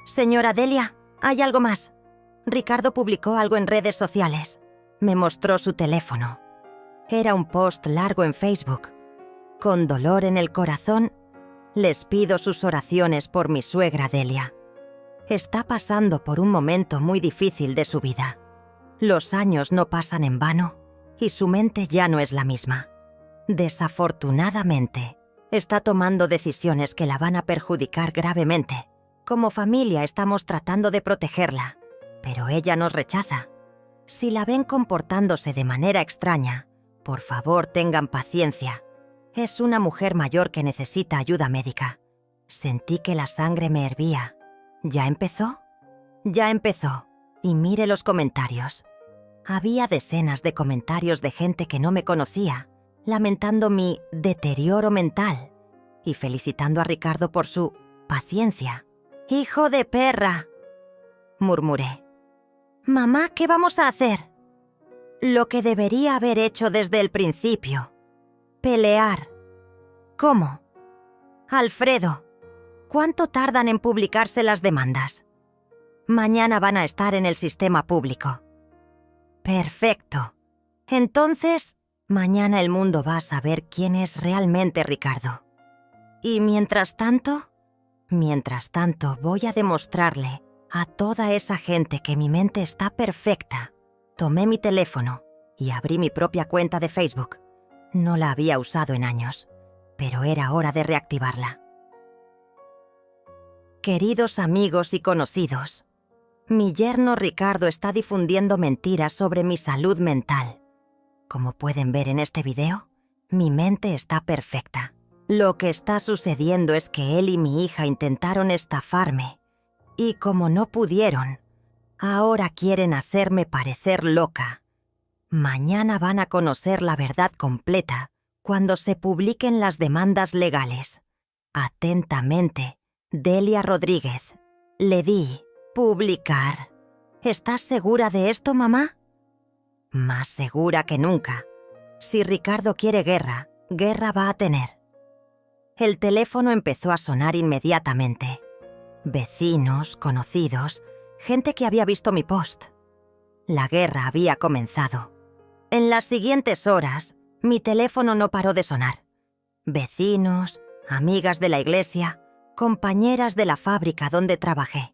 Señora Delia, hay algo más. Ricardo publicó algo en redes sociales. Me mostró su teléfono. Era un post largo en Facebook. Con dolor en el corazón, les pido sus oraciones por mi suegra Delia. Está pasando por un momento muy difícil de su vida. Los años no pasan en vano y su mente ya no es la misma. Desafortunadamente, está tomando decisiones que la van a perjudicar gravemente. Como familia estamos tratando de protegerla, pero ella nos rechaza. Si la ven comportándose de manera extraña, por favor tengan paciencia. Es una mujer mayor que necesita ayuda médica. Sentí que la sangre me hervía. ¿Ya empezó? Ya empezó. Y mire los comentarios. Había decenas de comentarios de gente que no me conocía, lamentando mi deterioro mental y felicitando a Ricardo por su paciencia. «¡Hijo de perra!», murmuré. «Mamá, ¿qué vamos a hacer?». «Lo que debería haber hecho desde el principio. Pelear». «¿Cómo?». «Alfredo, ¿cuánto tardan en publicarse las demandas?». «Mañana van a estar en el sistema público». «Perfecto. Entonces, mañana el mundo va a saber quién es realmente Ricardo. Y mientras tanto voy a demostrarle a toda esa gente que mi mente está perfecta». Tomé mi teléfono y abrí mi propia cuenta de Facebook. No la había usado en años, pero era hora de reactivarla. Queridos amigos y conocidos, mi yerno Ricardo está difundiendo mentiras sobre mi salud mental. Como pueden ver en este video, mi mente está perfecta. Lo que está sucediendo es que él y mi hija intentaron estafarme, y como no pudieron, ahora quieren hacerme parecer loca. Mañana van a conocer la verdad completa cuando se publiquen las demandas legales. Atentamente, Delia Rodríguez. Le di publicar. ¿Estás segura de esto, mamá? Más segura que nunca. Si Ricardo quiere guerra, guerra va a tener. El teléfono empezó a sonar inmediatamente. Vecinos, conocidos, gente que había visto mi post. La guerra había comenzado. En las siguientes horas, mi teléfono no paró de sonar. Vecinos, amigas de la iglesia, compañeras de la fábrica donde trabajé.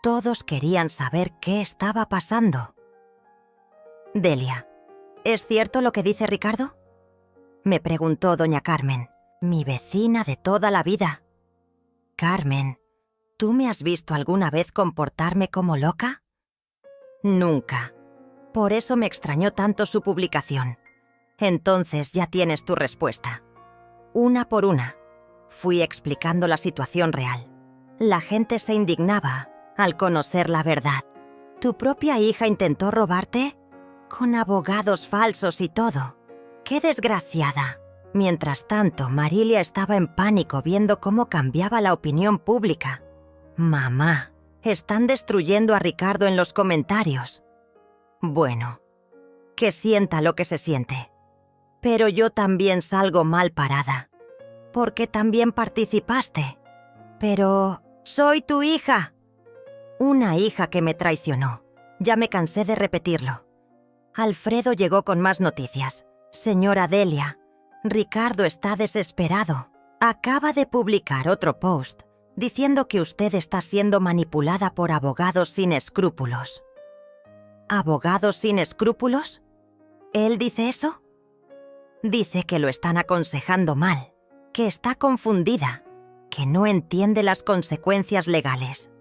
Todos querían saber qué estaba pasando. «Delia, ¿es cierto lo que dice Ricardo?», me preguntó doña Carmen, mi vecina de toda la vida. «Carmen, ¿tú me has visto alguna vez comportarme como loca?». «Nunca. Por eso me extrañó tanto su publicación. Entonces ya tienes tu respuesta». Una por una, fui explicando la situación real. La gente se indignaba al conocer la verdad. ¿Tu propia hija intentó robarte? Con abogados falsos y todo. ¡Qué desgraciada! Mientras tanto, Marilia estaba en pánico viendo cómo cambiaba la opinión pública. «Mamá, están destruyendo a Ricardo en los comentarios». Bueno, que sienta lo que se siente. Pero yo también salgo mal parada, porque también participaste. Pero soy tu hija. Una hija que me traicionó. Ya me cansé de repetirlo. Alfredo llegó con más noticias. «Señora Delia, Ricardo está desesperado. Acaba de publicar otro post diciendo que usted está siendo manipulada por abogados sin escrúpulos». ¿Abogados sin escrúpulos? ¿Él dice eso? Dice que lo están aconsejando mal, que está confundida, que no entiende las consecuencias legales.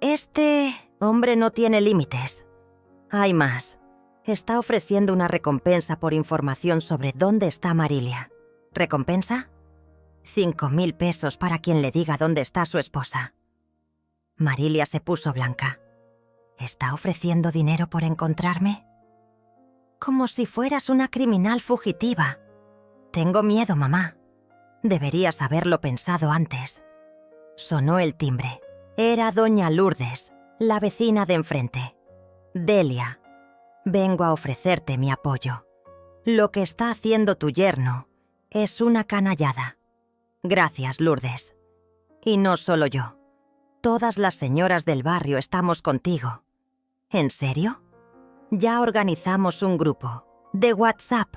Este hombre no tiene límites. Hay más. Está ofreciendo una recompensa por información sobre dónde está Marilia. ¿Recompensa? 5.000 pesos para quien le diga dónde está su esposa. Marilia se puso blanca. ¿Está ofreciendo dinero por encontrarme? Como si fueras una criminal fugitiva. Tengo miedo, mamá. Deberías haberlo pensado antes. Sonó el timbre. Era doña Lourdes, la vecina de enfrente. «Delia, vengo a ofrecerte mi apoyo. Lo que está haciendo tu yerno es una canallada». «Gracias, Lourdes. Y no solo yo. Todas las señoras del barrio estamos contigo». «¿En serio?». Ya organizamos un grupo de WhatsApp.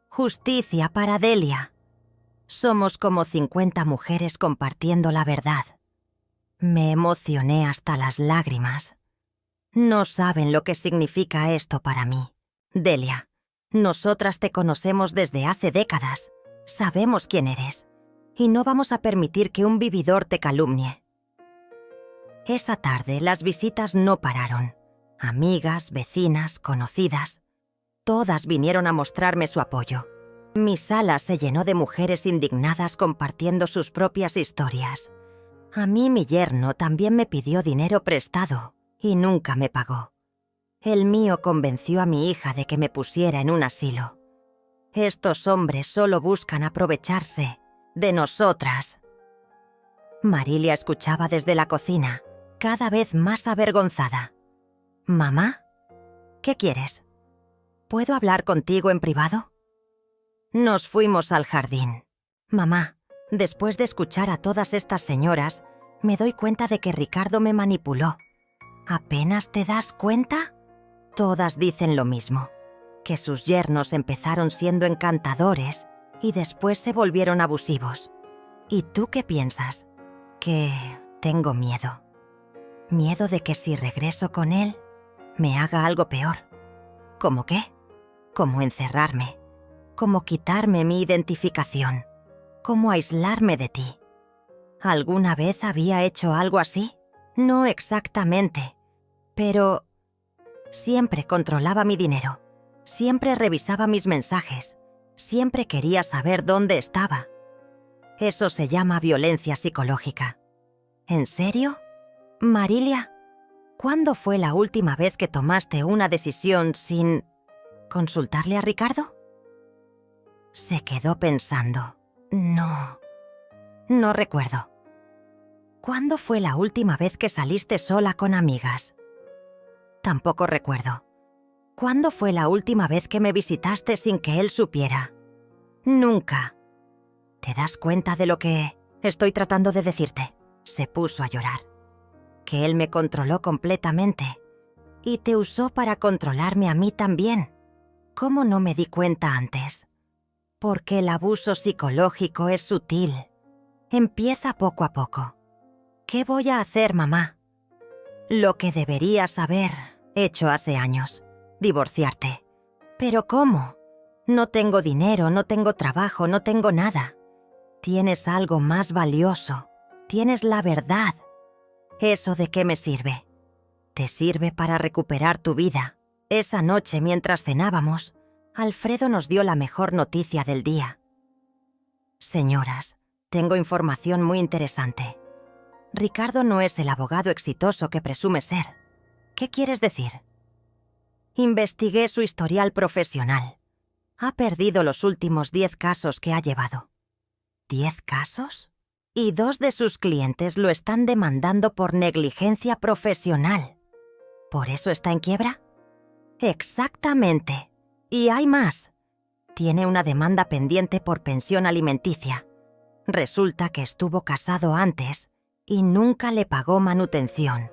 Justicia para Delia. Somos como 50 mujeres compartiendo la verdad. Me emocioné hasta las lágrimas. No saben lo que significa esto para mí. Delia, nosotras te conocemos desde hace décadas. Sabemos quién eres. Y no vamos a permitir que un vividor te calumnie. Esa tarde las visitas no pararon. Amigas, vecinas, conocidas. Todas vinieron a mostrarme su apoyo. Mi sala se llenó de mujeres indignadas compartiendo sus propias historias. A mí mi yerno también me pidió dinero prestado y nunca me pagó. El mío convenció a mi hija de que me pusiera en un asilo. Estos hombres solo buscan aprovecharse de nosotras. Marilia escuchaba desde la cocina, cada vez más avergonzada. «¿Mamá? ¿Qué quieres? ¿Puedo hablar contigo en privado?» Nos fuimos al jardín. «Mamá, después de escuchar a todas estas señoras, me doy cuenta de que Ricardo me manipuló. ¿Apenas te das cuenta?» Todas dicen lo mismo, que sus yernos empezaron siendo encantadores y después se volvieron abusivos. ¿Y tú qué piensas? Que tengo miedo. Miedo de que si regreso con él, me haga algo peor. ¿Cómo qué? Como encerrarme, como quitarme mi identificación, como aislarme de ti. ¿Alguna vez había hecho algo así? No exactamente, pero siempre controlaba mi dinero, siempre revisaba mis mensajes, siempre quería saber dónde estaba. Eso se llama violencia psicológica. ¿En serio? Marilia, ¿cuándo fue la última vez que tomaste una decisión sin consultarle a Ricardo? Se quedó pensando. No recuerdo. ¿Cuándo fue la última vez que saliste sola con amigas? Tampoco recuerdo. ¿Cuándo fue la última vez que me visitaste sin que él supiera? Nunca. ¿Te das cuenta de lo que estoy tratando de decirte? Se puso a llorar. Que él me controló completamente y te usó para controlarme a mí también. ¿Cómo no me di cuenta antes? Porque el abuso psicológico es sutil. Empieza poco a poco. ¿Qué voy a hacer, mamá? Lo que deberías haber hecho hace años. Divorciarte. ¿Pero cómo? No tengo dinero, no tengo trabajo, no tengo nada. Tienes algo más valioso. Tienes la verdad. ¿Eso de qué me sirve? Te sirve para recuperar tu vida. Esa noche, mientras cenábamos, Alfredo nos dio la mejor noticia del día. Señoras, tengo información muy interesante. Ricardo no es el abogado exitoso que presume ser. ¿Qué quieres decir? Investigué su historial profesional. Ha perdido los últimos 10 casos que ha llevado. ¿10 casos? Y 2 de sus clientes lo están demandando por negligencia profesional. ¿Por eso está en quiebra? Exactamente. Y hay más. Tiene una demanda pendiente por pensión alimenticia. Resulta que estuvo casado antes y nunca le pagó manutención.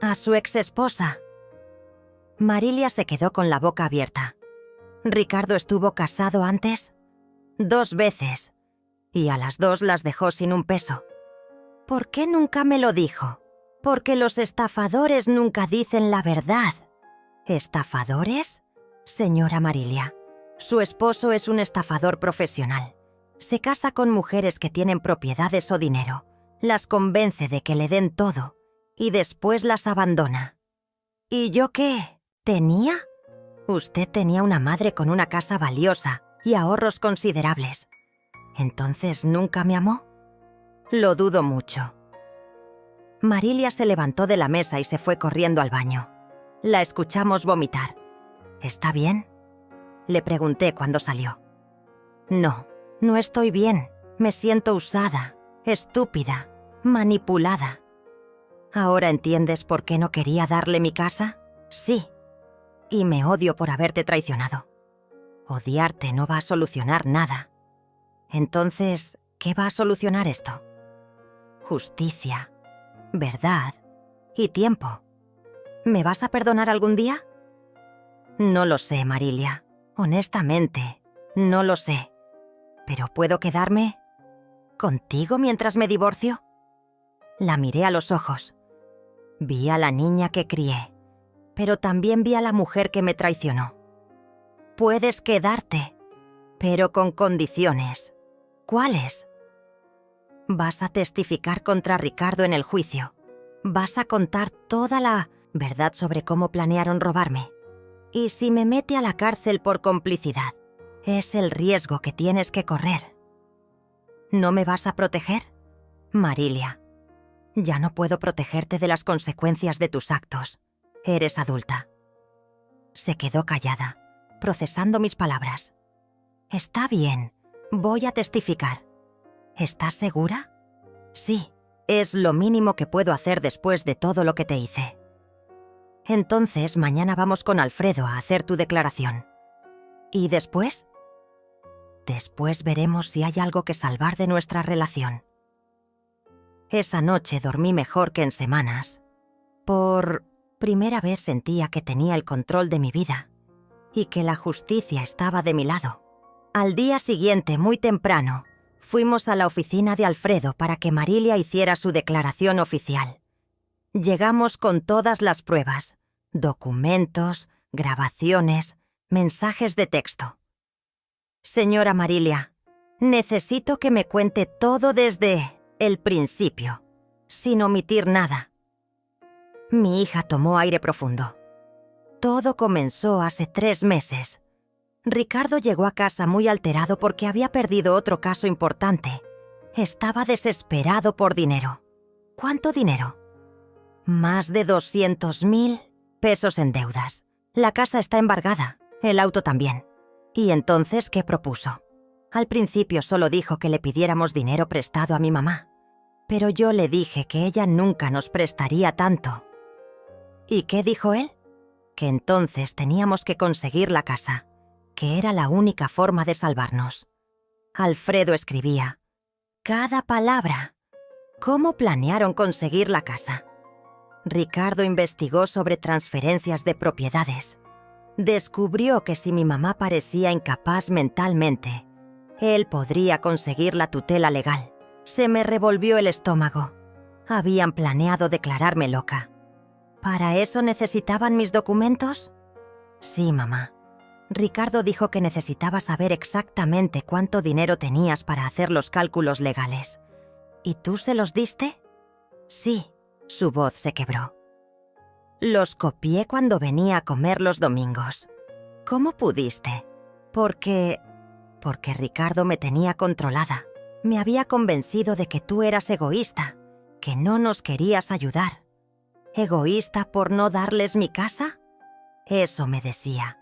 A su exesposa. Marilia se quedó con la boca abierta. ¿Ricardo estuvo casado antes? 2 veces. Y a las 2 las dejó sin un peso. ¿Por qué nunca me lo dijo? Porque los estafadores nunca dicen la verdad. ¿Estafadores? Señora Marilia, su esposo es un estafador profesional. Se casa con mujeres que tienen propiedades o dinero, las convence de que le den todo y después las abandona. ¿Y yo qué? ¿Tenía? Usted tenía una madre con una casa valiosa y ahorros considerables. ¿Entonces nunca me amó? Lo dudo mucho. Marilia se levantó de la mesa y se fue corriendo al baño. La escuchamos vomitar. ¿Está bien? Le pregunté cuando salió. No estoy bien. Me siento usada, estúpida, manipulada. ¿Ahora entiendes por qué no quería darle mi casa? Sí. Y me odio por haberte traicionado. Odiarte no va a solucionar nada. Entonces, ¿qué va a solucionar esto? Justicia, verdad y tiempo. ¿Me vas a perdonar algún día? No lo sé, Marilia. Honestamente, no lo sé. ¿Pero puedo quedarme contigo mientras me divorcio? La miré a los ojos. Vi a la niña que crié, pero también vi a la mujer que me traicionó. Puedes quedarte, pero con condiciones. ¿Cuáles? Vas a testificar contra Ricardo en el juicio. Vas a contar toda la verdad sobre cómo planearon robarme. Y si me mete a la cárcel por complicidad, es el riesgo que tienes que correr. ¿No me vas a proteger? Marilia, ya no puedo protegerte de las consecuencias de tus actos. Eres adulta. Se quedó callada, procesando mis palabras. Está bien, voy a testificar. ¿Estás segura? Sí, es lo mínimo que puedo hacer después de todo lo que te hice. Entonces, mañana vamos con Alfredo a hacer tu declaración. ¿Y después? Después veremos si hay algo que salvar de nuestra relación. Esa noche dormí mejor que en semanas. Por primera vez sentía que tenía el control de mi vida y que la justicia estaba de mi lado. Al día siguiente, muy temprano, fuimos a la oficina de Alfredo para que Marilia hiciera su declaración oficial. Llegamos con todas las pruebas, documentos, grabaciones, mensajes de texto. Señora Marilia, necesito que me cuente todo desde el principio, sin omitir nada. Mi hija tomó aire profundo. Todo comenzó hace 3 meses. Ricardo llegó a casa muy alterado porque había perdido otro caso importante. Estaba desesperado por dinero. ¿Cuánto dinero? Más de 200.000 pesos en deudas. La casa está embargada, el auto también. ¿Y entonces qué propuso? Al principio solo dijo que le pidiéramos dinero prestado a mi mamá, pero yo le dije que ella nunca nos prestaría tanto. ¿Y qué dijo él? Que entonces teníamos que conseguir la casa, que era la única forma de salvarnos. Alfredo escribía cada palabra. ¿Cómo planearon conseguir la casa? Ricardo investigó sobre transferencias de propiedades. Descubrió que si mi mamá parecía incapaz mentalmente, él podría conseguir la tutela legal. Se me revolvió el estómago. Habían planeado declararme loca. ¿Para eso necesitaban mis documentos? Sí, mamá. Ricardo dijo que necesitaba saber exactamente cuánto dinero tenías para hacer los cálculos legales. ¿Y tú se los diste? Sí. Su voz se quebró. Los copié cuando venía a comer los domingos. ¿Cómo pudiste? Porque Ricardo me tenía controlada. Me había convencido de que tú eras egoísta, que no nos querías ayudar. ¿Egoísta por no darles mi casa? Eso me decía,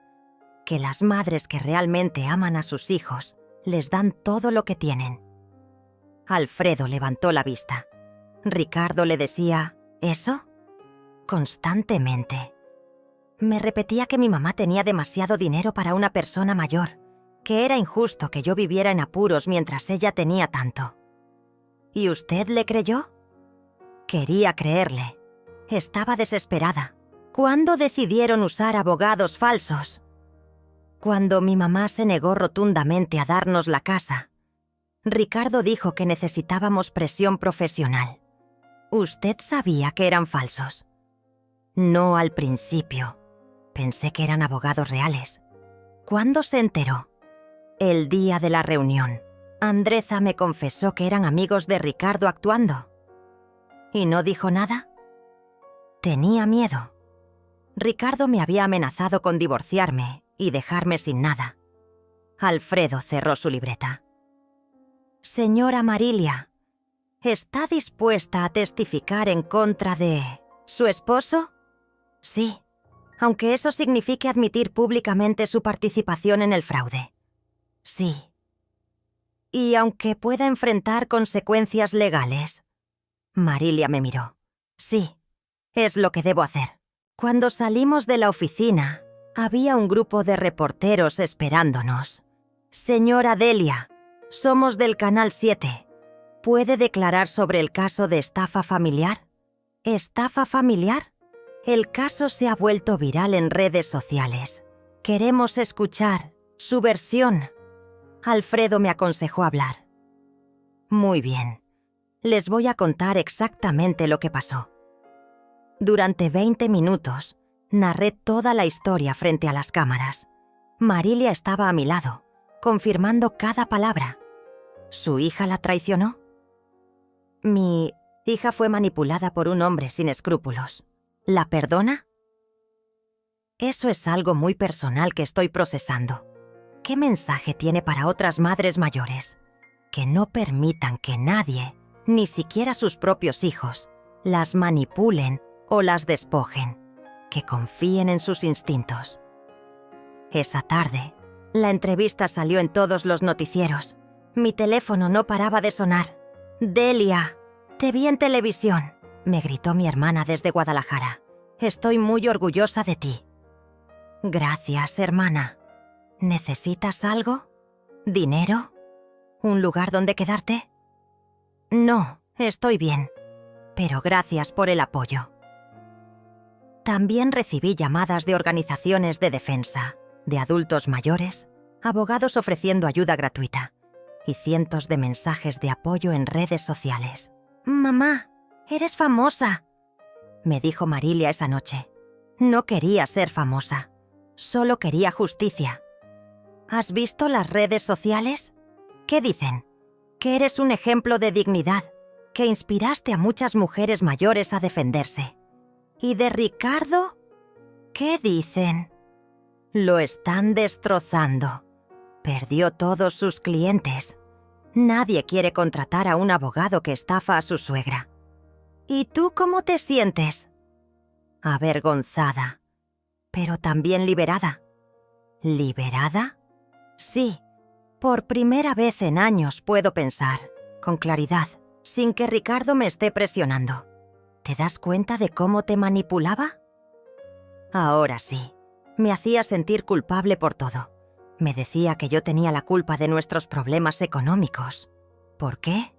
que las madres que realmente aman a sus hijos les dan todo lo que tienen. Alfredo levantó la vista. Ricardo le decía ¿eso? Constantemente. Me repetía que mi mamá tenía demasiado dinero para una persona mayor, que era injusto que yo viviera en apuros mientras ella tenía tanto. ¿Y usted le creyó? Quería creerle. Estaba desesperada. ¿Cuándo decidieron usar abogados falsos? Cuando mi mamá se negó rotundamente a darnos la casa, Ricardo dijo que necesitábamos presión profesional. ¿Usted sabía que eran falsos? No al principio. Pensé que eran abogados reales. ¿Cuándo se enteró? El día de la reunión. Andreza me confesó que eran amigos de Ricardo actuando. ¿Y no dijo nada? Tenía miedo. Ricardo me había amenazado con divorciarme y dejarme sin nada. Alfredo cerró su libreta. Señora Marilia, ¿está dispuesta a testificar en contra de su esposo? Sí, aunque eso signifique admitir públicamente su participación en el fraude. Sí. ¿Y aunque pueda enfrentar consecuencias legales? Marilia me miró. Sí, es lo que debo hacer. Cuando salimos de la oficina, había un grupo de reporteros esperándonos. Señora Delia, somos del Canal 7. ¿Puede declarar sobre el caso de estafa familiar? ¿Estafa familiar? El caso se ha vuelto viral en redes sociales. Queremos escuchar su versión. Alfredo me aconsejó hablar. Muy bien. Les voy a contar exactamente lo que pasó. Durante 20 minutos, narré toda la historia frente a las cámaras. Marilia estaba a mi lado, confirmando cada palabra. ¿Su hija la traicionó? Mi hija fue manipulada por un hombre sin escrúpulos. ¿La perdona? Eso es algo muy personal que estoy procesando. ¿Qué mensaje tiene para otras madres mayores? Que no permitan que nadie, ni siquiera sus propios hijos, las manipulen o las despojen. Que confíen en sus instintos. Esa tarde, la entrevista salió en todos los noticieros. Mi teléfono no paraba de sonar. «Delia, te vi en televisión», me gritó mi hermana desde Guadalajara. «Estoy muy orgullosa de ti». «Gracias, hermana. ¿Necesitas algo? ¿Dinero? ¿Un lugar donde quedarte?» «No, estoy bien. Pero gracias por el apoyo». También recibí llamadas de organizaciones de defensa, de adultos mayores, abogados ofreciendo ayuda gratuita y cientos de mensajes de apoyo en redes sociales. «Mamá, eres famosa», me dijo Marilia esa noche. No quería ser famosa, solo quería justicia. ¿Has visto las redes sociales? ¿Qué dicen? Que eres un ejemplo de dignidad, que inspiraste a muchas mujeres mayores a defenderse. ¿Y de Ricardo? ¿Qué dicen? Lo están destrozando. Perdió todos sus clientes. Nadie quiere contratar a un abogado que estafa a su suegra. ¿Y tú cómo te sientes? Avergonzada, pero también liberada. ¿Liberada? Sí, por primera vez en años puedo pensar, con claridad, sin que Ricardo me esté presionando. ¿Te das cuenta de cómo te manipulaba? Ahora sí, me hacía sentir culpable por todo. Me decía que yo tenía la culpa de nuestros problemas económicos. ¿Por qué?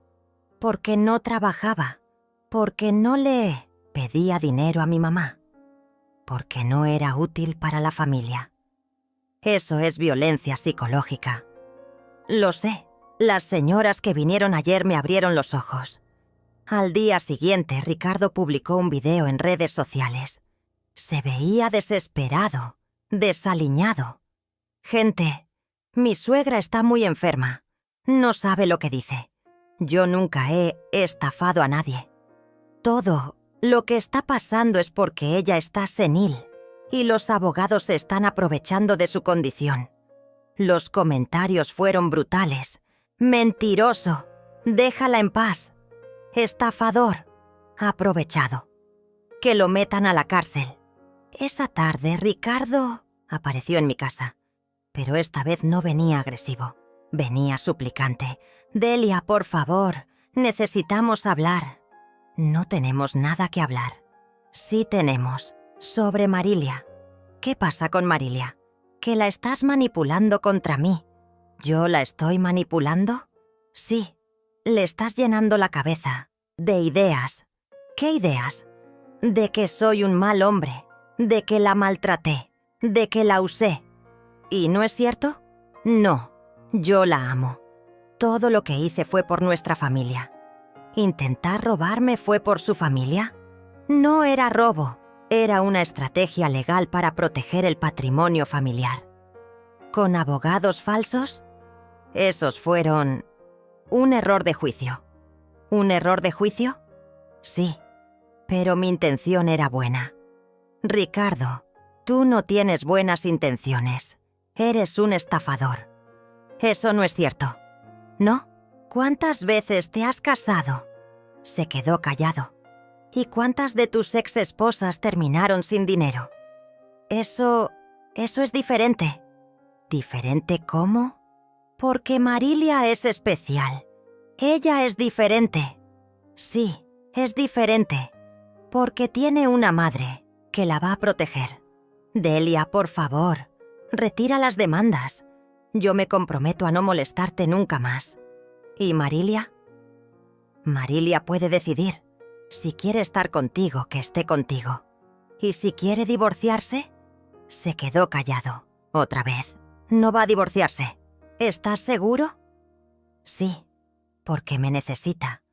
Porque no trabajaba. Porque no le pedía dinero a mi mamá. Porque no era útil para la familia. Eso es violencia psicológica. Lo sé. Las señoras que vinieron ayer me abrieron los ojos. Al día siguiente, Ricardo publicó un video en redes sociales. Se veía desesperado, desaliñado. «Gente, mi suegra está muy enferma. No sabe lo que dice. Yo nunca he estafado a nadie. Todo lo que está pasando es porque ella está senil y los abogados se están aprovechando de su condición. Los comentarios fueron brutales. Mentiroso, déjala en paz. Estafador, aprovechado. Que lo metan a la cárcel». Esa tarde, Ricardo apareció en mi casa, pero esta vez no venía agresivo. Venía suplicante. «Delia, por favor, necesitamos hablar». No tenemos nada que hablar. Sí tenemos. Sobre Marilia. ¿Qué pasa con Marilia? Que la estás manipulando contra mí. ¿Yo la estoy manipulando? Sí. Le estás llenando la cabeza de ideas. ¿Qué ideas? De que soy un mal hombre, de que la maltraté, de que la usé. ¿Y no es cierto? No, yo la amo. Todo lo que hice fue por nuestra familia. ¿Intentar robarme fue por su familia? No era robo, era una estrategia legal para proteger el patrimonio familiar. ¿Con abogados falsos? Esos fueron un error de juicio. ¿Un error de juicio? Sí, pero mi intención era buena. Ricardo, tú no tienes buenas intenciones. Eres un estafador. Eso no es cierto. ¿No? ¿Cuántas veces te has casado? Se quedó callado. ¿Y cuántas de tus ex esposas terminaron sin dinero? Eso es diferente. ¿Diferente cómo? Porque Marilia es especial. Ella es diferente. Sí, es diferente. Porque tiene una madre que la va a proteger. Delia, por favor, retira las demandas. Yo me comprometo a no molestarte nunca más. ¿Y Marilia? Marilia puede decidir. Si quiere estar contigo, que esté contigo. ¿Y si quiere divorciarse? Se quedó callado. Otra vez. No va a divorciarse. ¿Estás seguro? Sí, porque me necesita.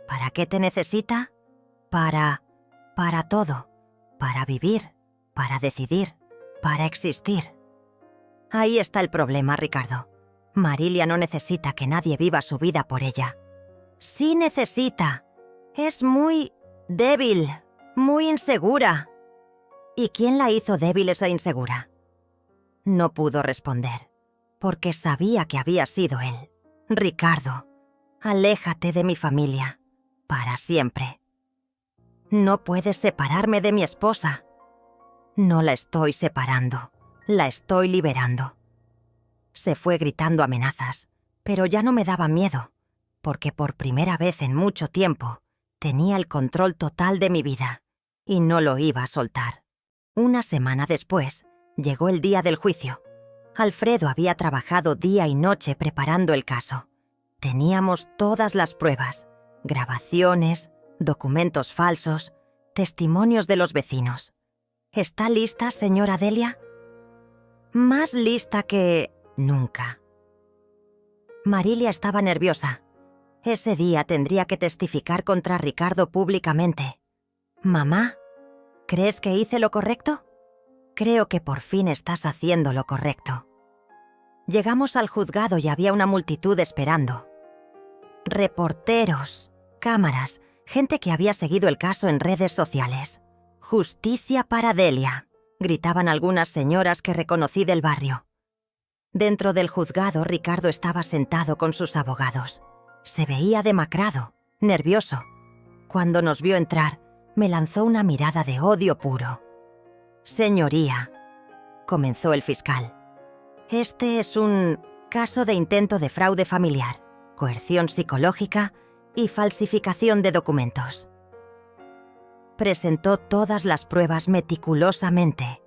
¿Para qué te necesita? Para todo. Para vivir, para decidir, para existir. Ahí está el problema, Ricardo. Marilia no necesita que nadie viva su vida por ella. Sí necesita. Es muy débil, muy insegura. ¿Y quién la hizo débil e insegura? No pudo responder, porque sabía que había sido él. Ricardo, aléjate de mi familia, para siempre. No puedes separarme de mi esposa. No la estoy separando, la estoy liberando. Se fue gritando amenazas, pero ya no me daba miedo, porque por primera vez en mucho tiempo tenía el control total de mi vida y no lo iba a soltar. Una semana después, llegó el día del juicio. Alfredo había trabajado día y noche preparando el caso. Teníamos todas las pruebas, grabaciones, documentos falsos, testimonios de los vecinos. ¿Está lista, señora Delia? Más lista que nunca. Marilia estaba nerviosa. Ese día tendría que testificar contra Ricardo públicamente. Mamá, ¿crees que hice lo correcto? Creo que por fin estás haciendo lo correcto. Llegamos al juzgado y había una multitud esperando. Reporteros, cámaras, gente que había seguido el caso en redes sociales. «Justicia para Delia», gritaban algunas señoras que reconocí del barrio. Dentro del juzgado, Ricardo estaba sentado con sus abogados. Se veía demacrado, nervioso. Cuando nos vio entrar, me lanzó una mirada de odio puro. «Señoría», comenzó el fiscal, «este es un caso de intento de fraude familiar, coerción psicológica y falsificación de documentos». Presentó todas las pruebas meticulosamente.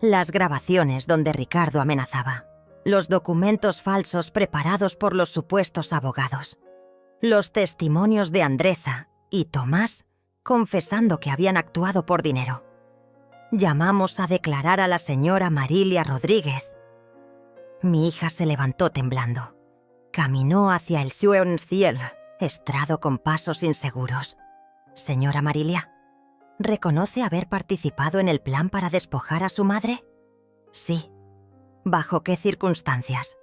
Las grabaciones donde Ricardo amenazaba. Los documentos falsos preparados por los supuestos abogados. Los testimonios de Andreza y Tomás confesando que habían actuado por dinero. Llamamos a declarar a la señora Marilia Rodríguez. Mi hija se levantó temblando. Caminó hacia el Ciel, estrado con pasos inseguros. «Señora Marilia, ¿reconoce haber participado en el plan para despojar a su madre?» «Sí». «¿Bajo qué circunstancias?»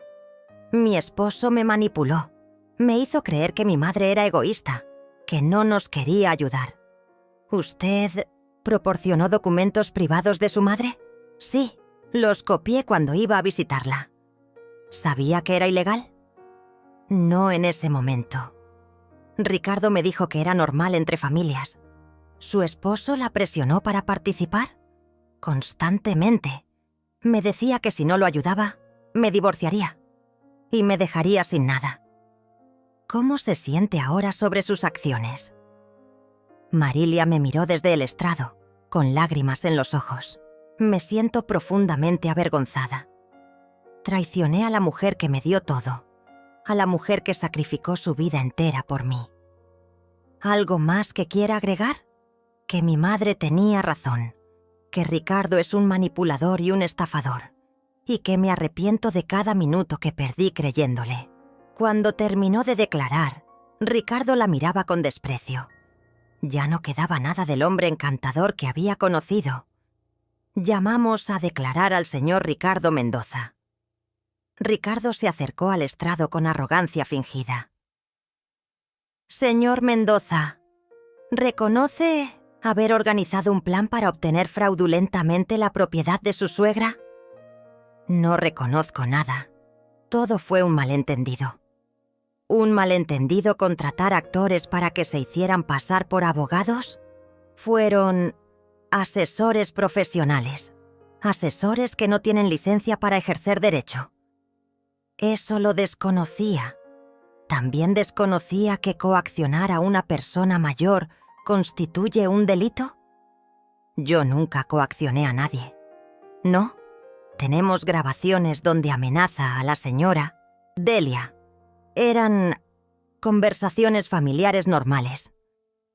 «Mi esposo me manipuló. Me hizo creer que mi madre era egoísta, que no nos quería ayudar». «¿Usted proporcionó documentos privados de su madre?» «Sí, los copié cuando iba a visitarla». «¿Sabía que era ilegal?» «No en ese momento. Ricardo me dijo que era normal entre familias». ¿Su esposo la presionó para participar? Constantemente. Me decía que si no lo ayudaba, me divorciaría y me dejaría sin nada. ¿Cómo se siente ahora sobre sus acciones? Marilia me miró desde el estrado, con lágrimas en los ojos. Me siento profundamente avergonzada. Traicioné a la mujer que me dio todo, a la mujer que sacrificó su vida entera por mí. ¿Algo más que quiera agregar? Que mi madre tenía razón, que Ricardo es un manipulador y un estafador, y que me arrepiento de cada minuto que perdí creyéndole. Cuando terminó de declarar, Ricardo la miraba con desprecio. Ya no quedaba nada del hombre encantador que había conocido. Llamamos a declarar al señor Ricardo Mendoza. Ricardo se acercó al estrado con arrogancia fingida. «Señor Mendoza, ¿reconoce haber organizado un plan para obtener fraudulentamente la propiedad de su suegra?» «No reconozco nada. Todo fue un malentendido». ¿Un malentendido contratar actores para que se hicieran pasar por abogados? Fueron asesores profesionales. Asesores que no tienen licencia para ejercer derecho. Eso lo desconocía. ¿También desconocía que coaccionar a una persona mayor constituye un delito? Yo nunca coaccioné a nadie. No, tenemos grabaciones donde amenaza a la señora Delia. Eran conversaciones familiares normales.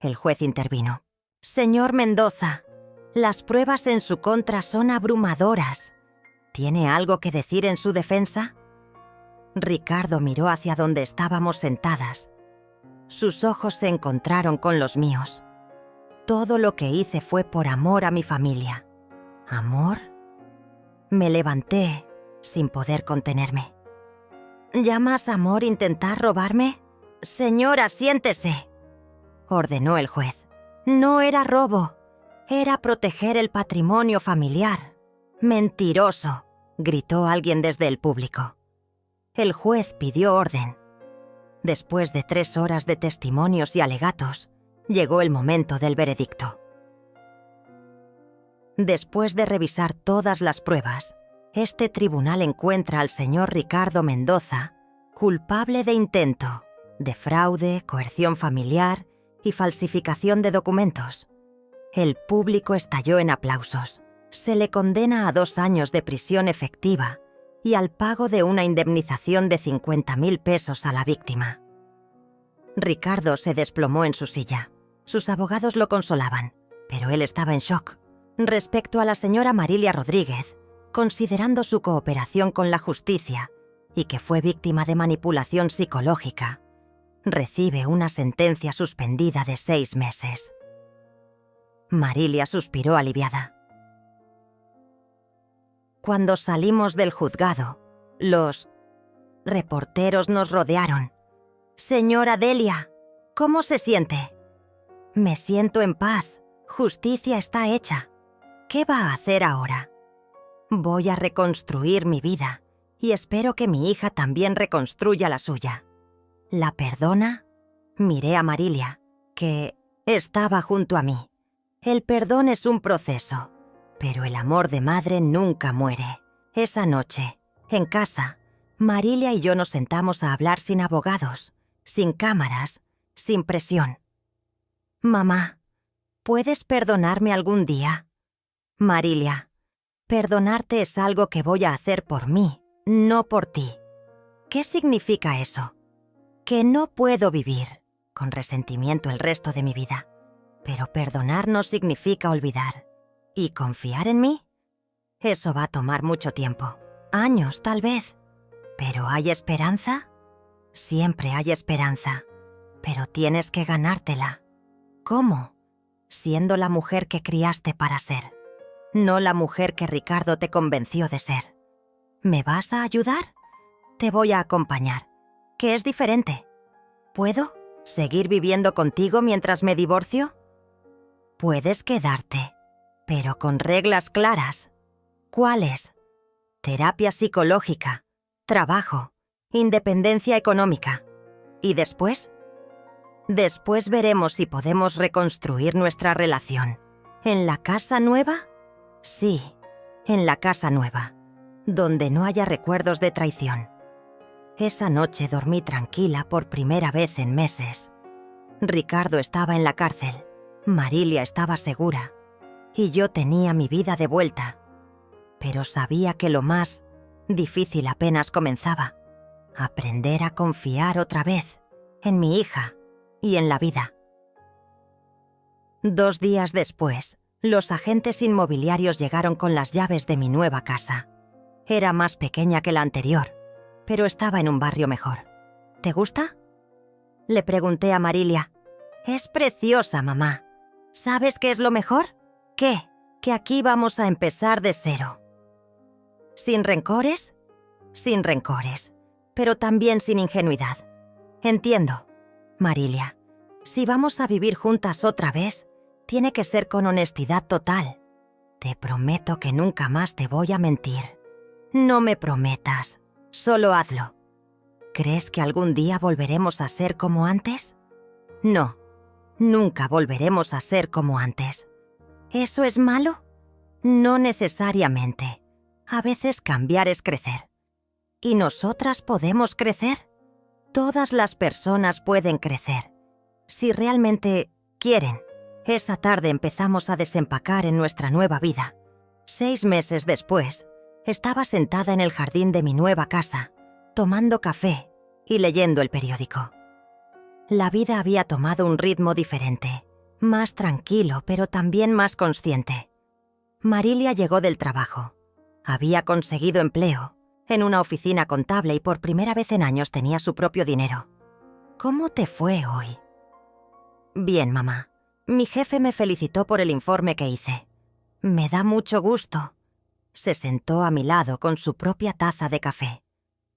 El juez intervino. «Señor Mendoza, las pruebas en su contra son abrumadoras. ¿Tiene algo que decir en su defensa? Ricardo miró hacia donde estábamos sentadas. Sus ojos se encontraron con los míos. Todo lo que hice fue por amor a mi familia. ¿Amor? Me levanté sin poder contenerme. ¿Llamas amor intentar robarme? Señora, siéntese, ordenó el juez. No era robo, era proteger el patrimonio familiar. Mentiroso, gritó alguien desde el público. El juez pidió orden. Después de 3 horas de testimonios y alegatos, llegó el momento del veredicto. Después de revisar todas las pruebas, este tribunal encuentra al señor Ricardo Mendoza culpable de intento, de fraude, coerción familiar y falsificación de documentos. El público estalló en aplausos. Se le condena a 2 años de prisión efectiva y al pago de una indemnización de 50.000 pesos a la víctima. Ricardo se desplomó en su silla. Sus abogados lo consolaban, pero él estaba en shock. Respecto a la señora Marilia Rodríguez, considerando su cooperación con la justicia y que fue víctima de manipulación psicológica, recibe una sentencia suspendida de 6 meses. Marilia suspiró aliviada. Cuando salimos del juzgado, los reporteros nos rodearon. «Señora Delia, ¿cómo se siente?» «Me siento en paz. Justicia está hecha. ¿Qué va a hacer ahora?» «Voy a reconstruir mi vida y espero que mi hija también reconstruya la suya». «¿La perdona?» Miré a Marilia, que estaba junto a mí. El perdón es un proceso, pero el amor de madre nunca muere. Esa noche, en casa, Marilia y yo nos sentamos a hablar sin abogados, sin cámaras, sin presión. «Mamá, ¿puedes perdonarme algún día?» «Marilia, perdonarte es algo que voy a hacer por mí, no por ti». «¿Qué significa eso?» «Que no puedo vivir con resentimiento el resto de mi vida. Pero perdonar no significa olvidar. ¿Y confiar en mí? Eso va a tomar mucho tiempo. Años, tal vez. ¿Pero hay esperanza?» «Siempre hay esperanza, pero tienes que ganártela». «¿Cómo?» «Siendo la mujer que criaste para ser, no la mujer que Ricardo te convenció de ser». «¿Me vas a ayudar?» «Te voy a acompañar, que es diferente». «¿Puedo seguir viviendo contigo mientras me divorcio?» «Puedes quedarte, pero con reglas claras». «¿Cuáles?» «Terapia psicológica, trabajo, independencia económica. ¿Y después?» «Después veremos si podemos reconstruir nuestra relación». ¿En la casa nueva?» «Sí, en la casa nueva, donde no haya recuerdos de traición». Esa noche dormí tranquila por primera vez en meses. Ricardo estaba en la cárcel, Marilia estaba segura, y yo tenía mi vida de vuelta. Pero sabía que lo más difícil apenas comenzaba: aprender a confiar otra vez en mi hija y en la vida. 2 días después, los agentes inmobiliarios llegaron con las llaves de mi nueva casa. Era más pequeña que la anterior, pero estaba en un barrio mejor. ¿Te gusta?, le pregunté a Marilia. «Es preciosa, mamá. ¿Sabes qué es lo mejor? ¿Qué? Que aquí vamos a empezar de cero». «¿Sin rencores?» «Sin rencores, pero también sin ingenuidad. Entiendo, Marilia. Si vamos a vivir juntas otra vez, tiene que ser con honestidad total. Te prometo que nunca más te voy a mentir». «No me prometas, solo hazlo». «¿Crees que algún día volveremos a ser como antes?» «No, nunca volveremos a ser como antes». ¿Eso es malo?» «No necesariamente. A veces cambiar es crecer». ¿Y nosotras podemos crecer?» «Todas las personas pueden crecer, si realmente quieren». Esa tarde empezamos a desempacar en nuestra nueva vida. 6 meses después, estaba sentada en el jardín de mi nueva casa, tomando café y leyendo el periódico. La vida había tomado un ritmo diferente, más tranquilo, pero también más consciente. Marilia llegó del trabajo. Había conseguido empleo en una oficina contable y por primera vez en años tenía su propio dinero. ¿Cómo te fue hoy? Bien, mamá. Mi jefe me felicitó por el informe que hice. Me da mucho gusto. Se sentó a mi lado con su propia taza de café.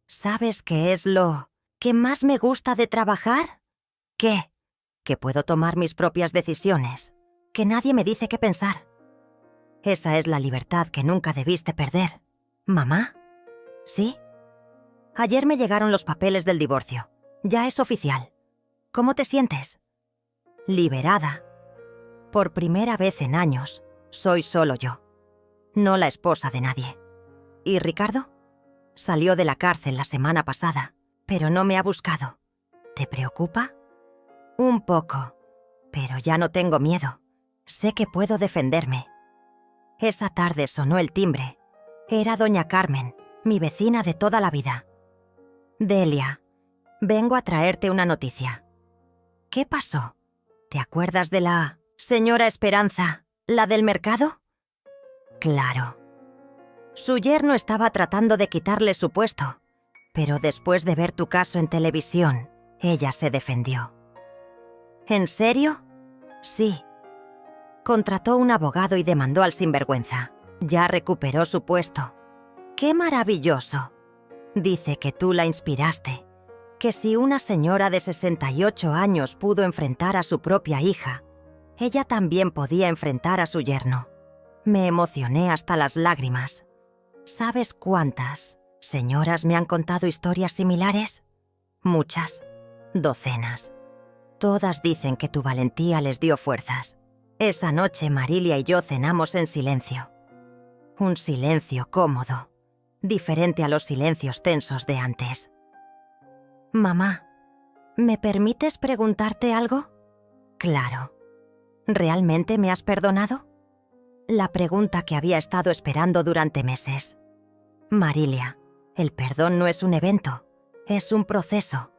¿Sabes qué es lo que más me gusta de trabajar? ¿Qué? Que puedo tomar mis propias decisiones, que nadie me dice qué pensar. Esa es la libertad que nunca debiste perder. ¿Mamá? ¿Sí? Ayer me llegaron los papeles del divorcio. Ya es oficial. ¿Cómo te sientes? Liberada. Por primera vez en años, soy solo yo. No la esposa de nadie. ¿Y Ricardo? Salió de la cárcel la semana pasada, pero no me ha buscado. ¿Te preocupa? Un poco, pero ya no tengo miedo. Sé que puedo defenderme. Esa tarde sonó el timbre. Era doña Carmen, mi vecina de toda la vida. Delia, vengo a traerte una noticia. ¿Qué pasó? ¿Te acuerdas de la señora Esperanza, la del mercado? Claro. Su yerno estaba tratando de quitarle su puesto, pero después de ver tu caso en televisión, ella se defendió. ¿En serio? Sí. Contrató un abogado y demandó al sinvergüenza. Ya recuperó su puesto. ¡Qué maravilloso! Dice que tú la inspiraste, que si una señora de 68 años pudo enfrentar a su propia hija, ella también podía enfrentar a su yerno. Me emocioné hasta las lágrimas. ¿Sabes cuántas señoras me han contado historias similares? Muchas. Docenas. Todas dicen que tu valentía les dio fuerzas. Esa noche Marilia y yo cenamos en silencio. Un silencio cómodo, diferente a los silencios tensos de antes. Mamá, ¿me permites preguntarte algo? Claro. ¿Realmente me has perdonado? La pregunta que había estado esperando durante meses. Marilia, el perdón no es un evento, es un proceso.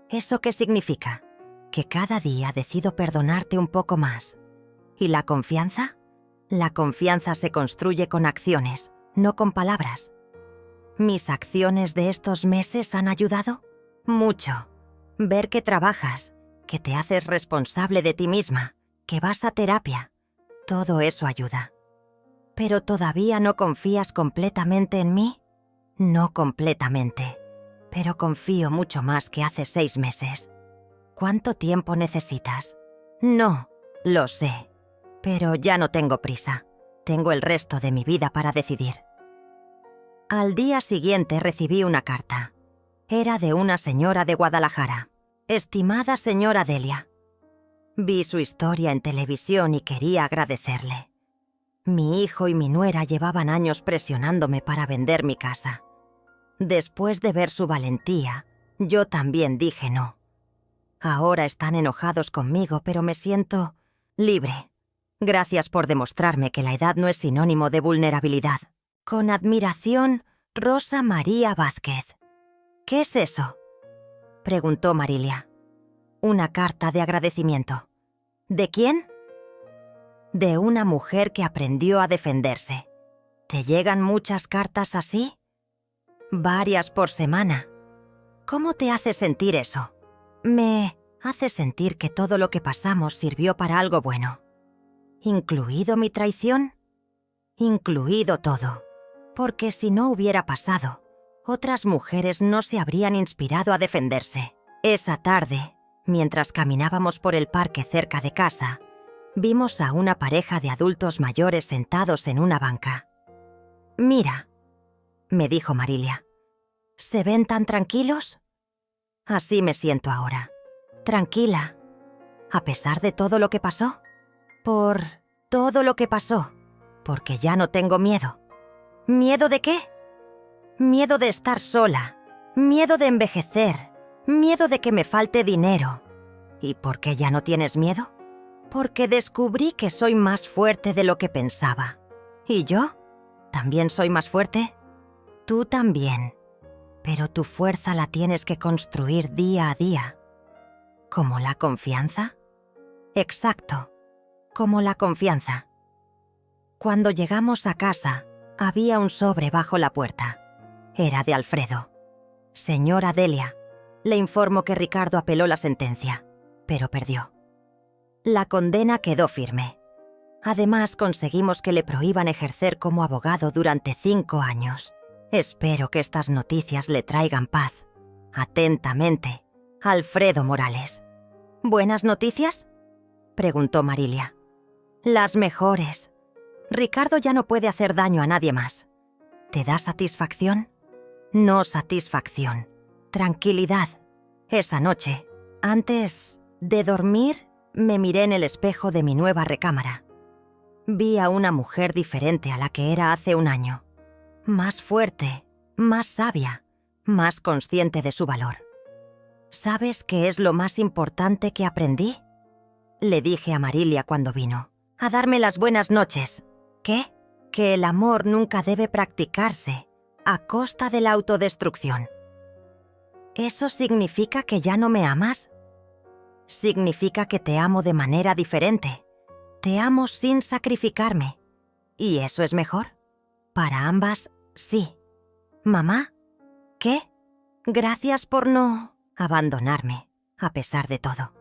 ¿Eso qué significa? Que cada día decido perdonarte un poco más. ¿Y la confianza? La confianza se construye con acciones, no con palabras. ¿Mis acciones de estos meses han ayudado? Mucho. Ver que trabajas, que te haces responsable de ti misma, que vas a terapia. Todo eso ayuda. ¿Pero todavía no confías completamente en mí? No completamente, pero confío mucho más que hace 6 meses. ¿Cuánto tiempo necesitas? No, lo sé, pero ya no tengo prisa. Tengo el resto de mi vida para decidir. Al día siguiente recibí una carta. Era de una señora de Guadalajara. Estimada señora Delia. Vi su historia en televisión y quería agradecerle. Mi hijo y mi nuera llevaban años presionándome para vender mi casa. Después de ver su valentía, yo también dije no. Ahora están enojados conmigo, pero me siento libre. Gracias por demostrarme que la edad no es sinónimo de vulnerabilidad. Con admiración, Rosa María Vázquez. ¿Qué es eso?, preguntó Marilia. Una carta de agradecimiento. ¿De quién? De una mujer que aprendió a defenderse. ¿Te llegan muchas cartas así? Varias por semana. ¿Cómo te hace sentir eso? Me hace sentir que todo lo que pasamos sirvió para algo bueno. ¿Incluido mi traición? Incluido todo. Porque si no hubiera pasado, otras mujeres no se habrían inspirado a defenderse. Esa tarde, mientras caminábamos por el parque cerca de casa, vimos a una pareja de adultos mayores sentados en una banca. «Mira», me dijo Marilia, «¿se ven tan tranquilos?» Así me siento ahora, tranquila, a pesar de todo lo que pasó. Por todo lo que pasó, porque ya no tengo miedo. ¿Miedo de qué? Miedo de estar sola, miedo de envejecer, miedo de que me falte dinero. ¿Y por qué ya no tienes miedo? Porque descubrí que soy más fuerte de lo que pensaba. ¿Y yo? ¿También soy más fuerte? Tú también. Pero tu fuerza la tienes que construir día a día. ¿Como la confianza? Exacto, como la confianza. Cuando llegamos a casa, Había un sobre bajo la puerta. Era de Alfredo. Señora Delia, le informo que Ricardo apeló la sentencia, pero perdió. La condena quedó firme. Además, conseguimos que le prohíban ejercer como abogado durante 5 años. Espero que estas noticias le traigan paz. Atentamente, Alfredo Morales. ¿Buenas noticias?, preguntó Marilia. Las mejores. Ricardo ya no puede hacer daño a nadie más. ¿Te da satisfacción? No satisfacción. Tranquilidad. Esa noche, antes de dormir, me miré en el espejo de mi nueva recámara. Vi a una mujer diferente a la que era hace un año. Más fuerte, más sabia, más consciente de su valor. ¿Sabes qué es lo más importante que aprendí?, le dije a Marilia cuando vino, a darme las buenas noches. ¿Qué? Que el amor nunca debe practicarse a costa de la autodestrucción. ¿Eso significa que ya no me amas? Significa que te amo de manera diferente. Te amo sin sacrificarme. ¿Y eso es mejor? Para ambas, sí. ¿Mamá? ¿Qué? Gracias por no abandonarme, a pesar de todo.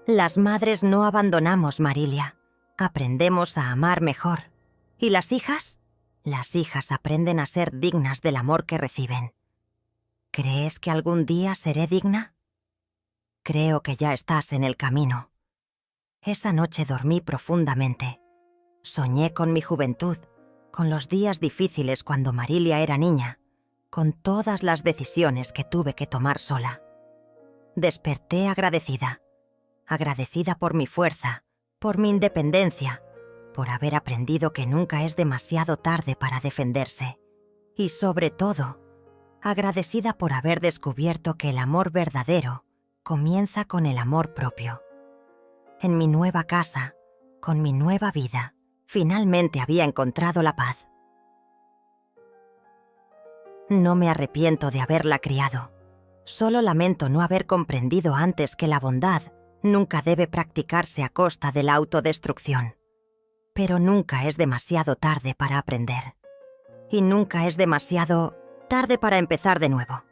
Las madres no abandonamos, Marilia. Aprendemos a amar mejor. ¿Y las hijas? Las hijas aprenden a ser dignas del amor que reciben. ¿Crees que algún día seré digna? Creo que ya estás en el camino. Esa noche dormí profundamente. Soñé con mi juventud, con los días difíciles cuando Marilia era niña, con todas las decisiones que tuve que tomar sola. Desperté agradecida por mi fuerza, por mi independencia, por haber aprendido que nunca es demasiado tarde para defenderse, y sobre todo, agradecida por haber descubierto que el amor verdadero comienza con el amor propio. En mi nueva casa, con mi nueva vida, finalmente había encontrado la paz. No me arrepiento de haberla criado. Solo lamento no haber comprendido antes que la bondad nunca debe practicarse a costa de la autodestrucción. Pero nunca es demasiado tarde para aprender. Y nunca es demasiado tarde para empezar de nuevo.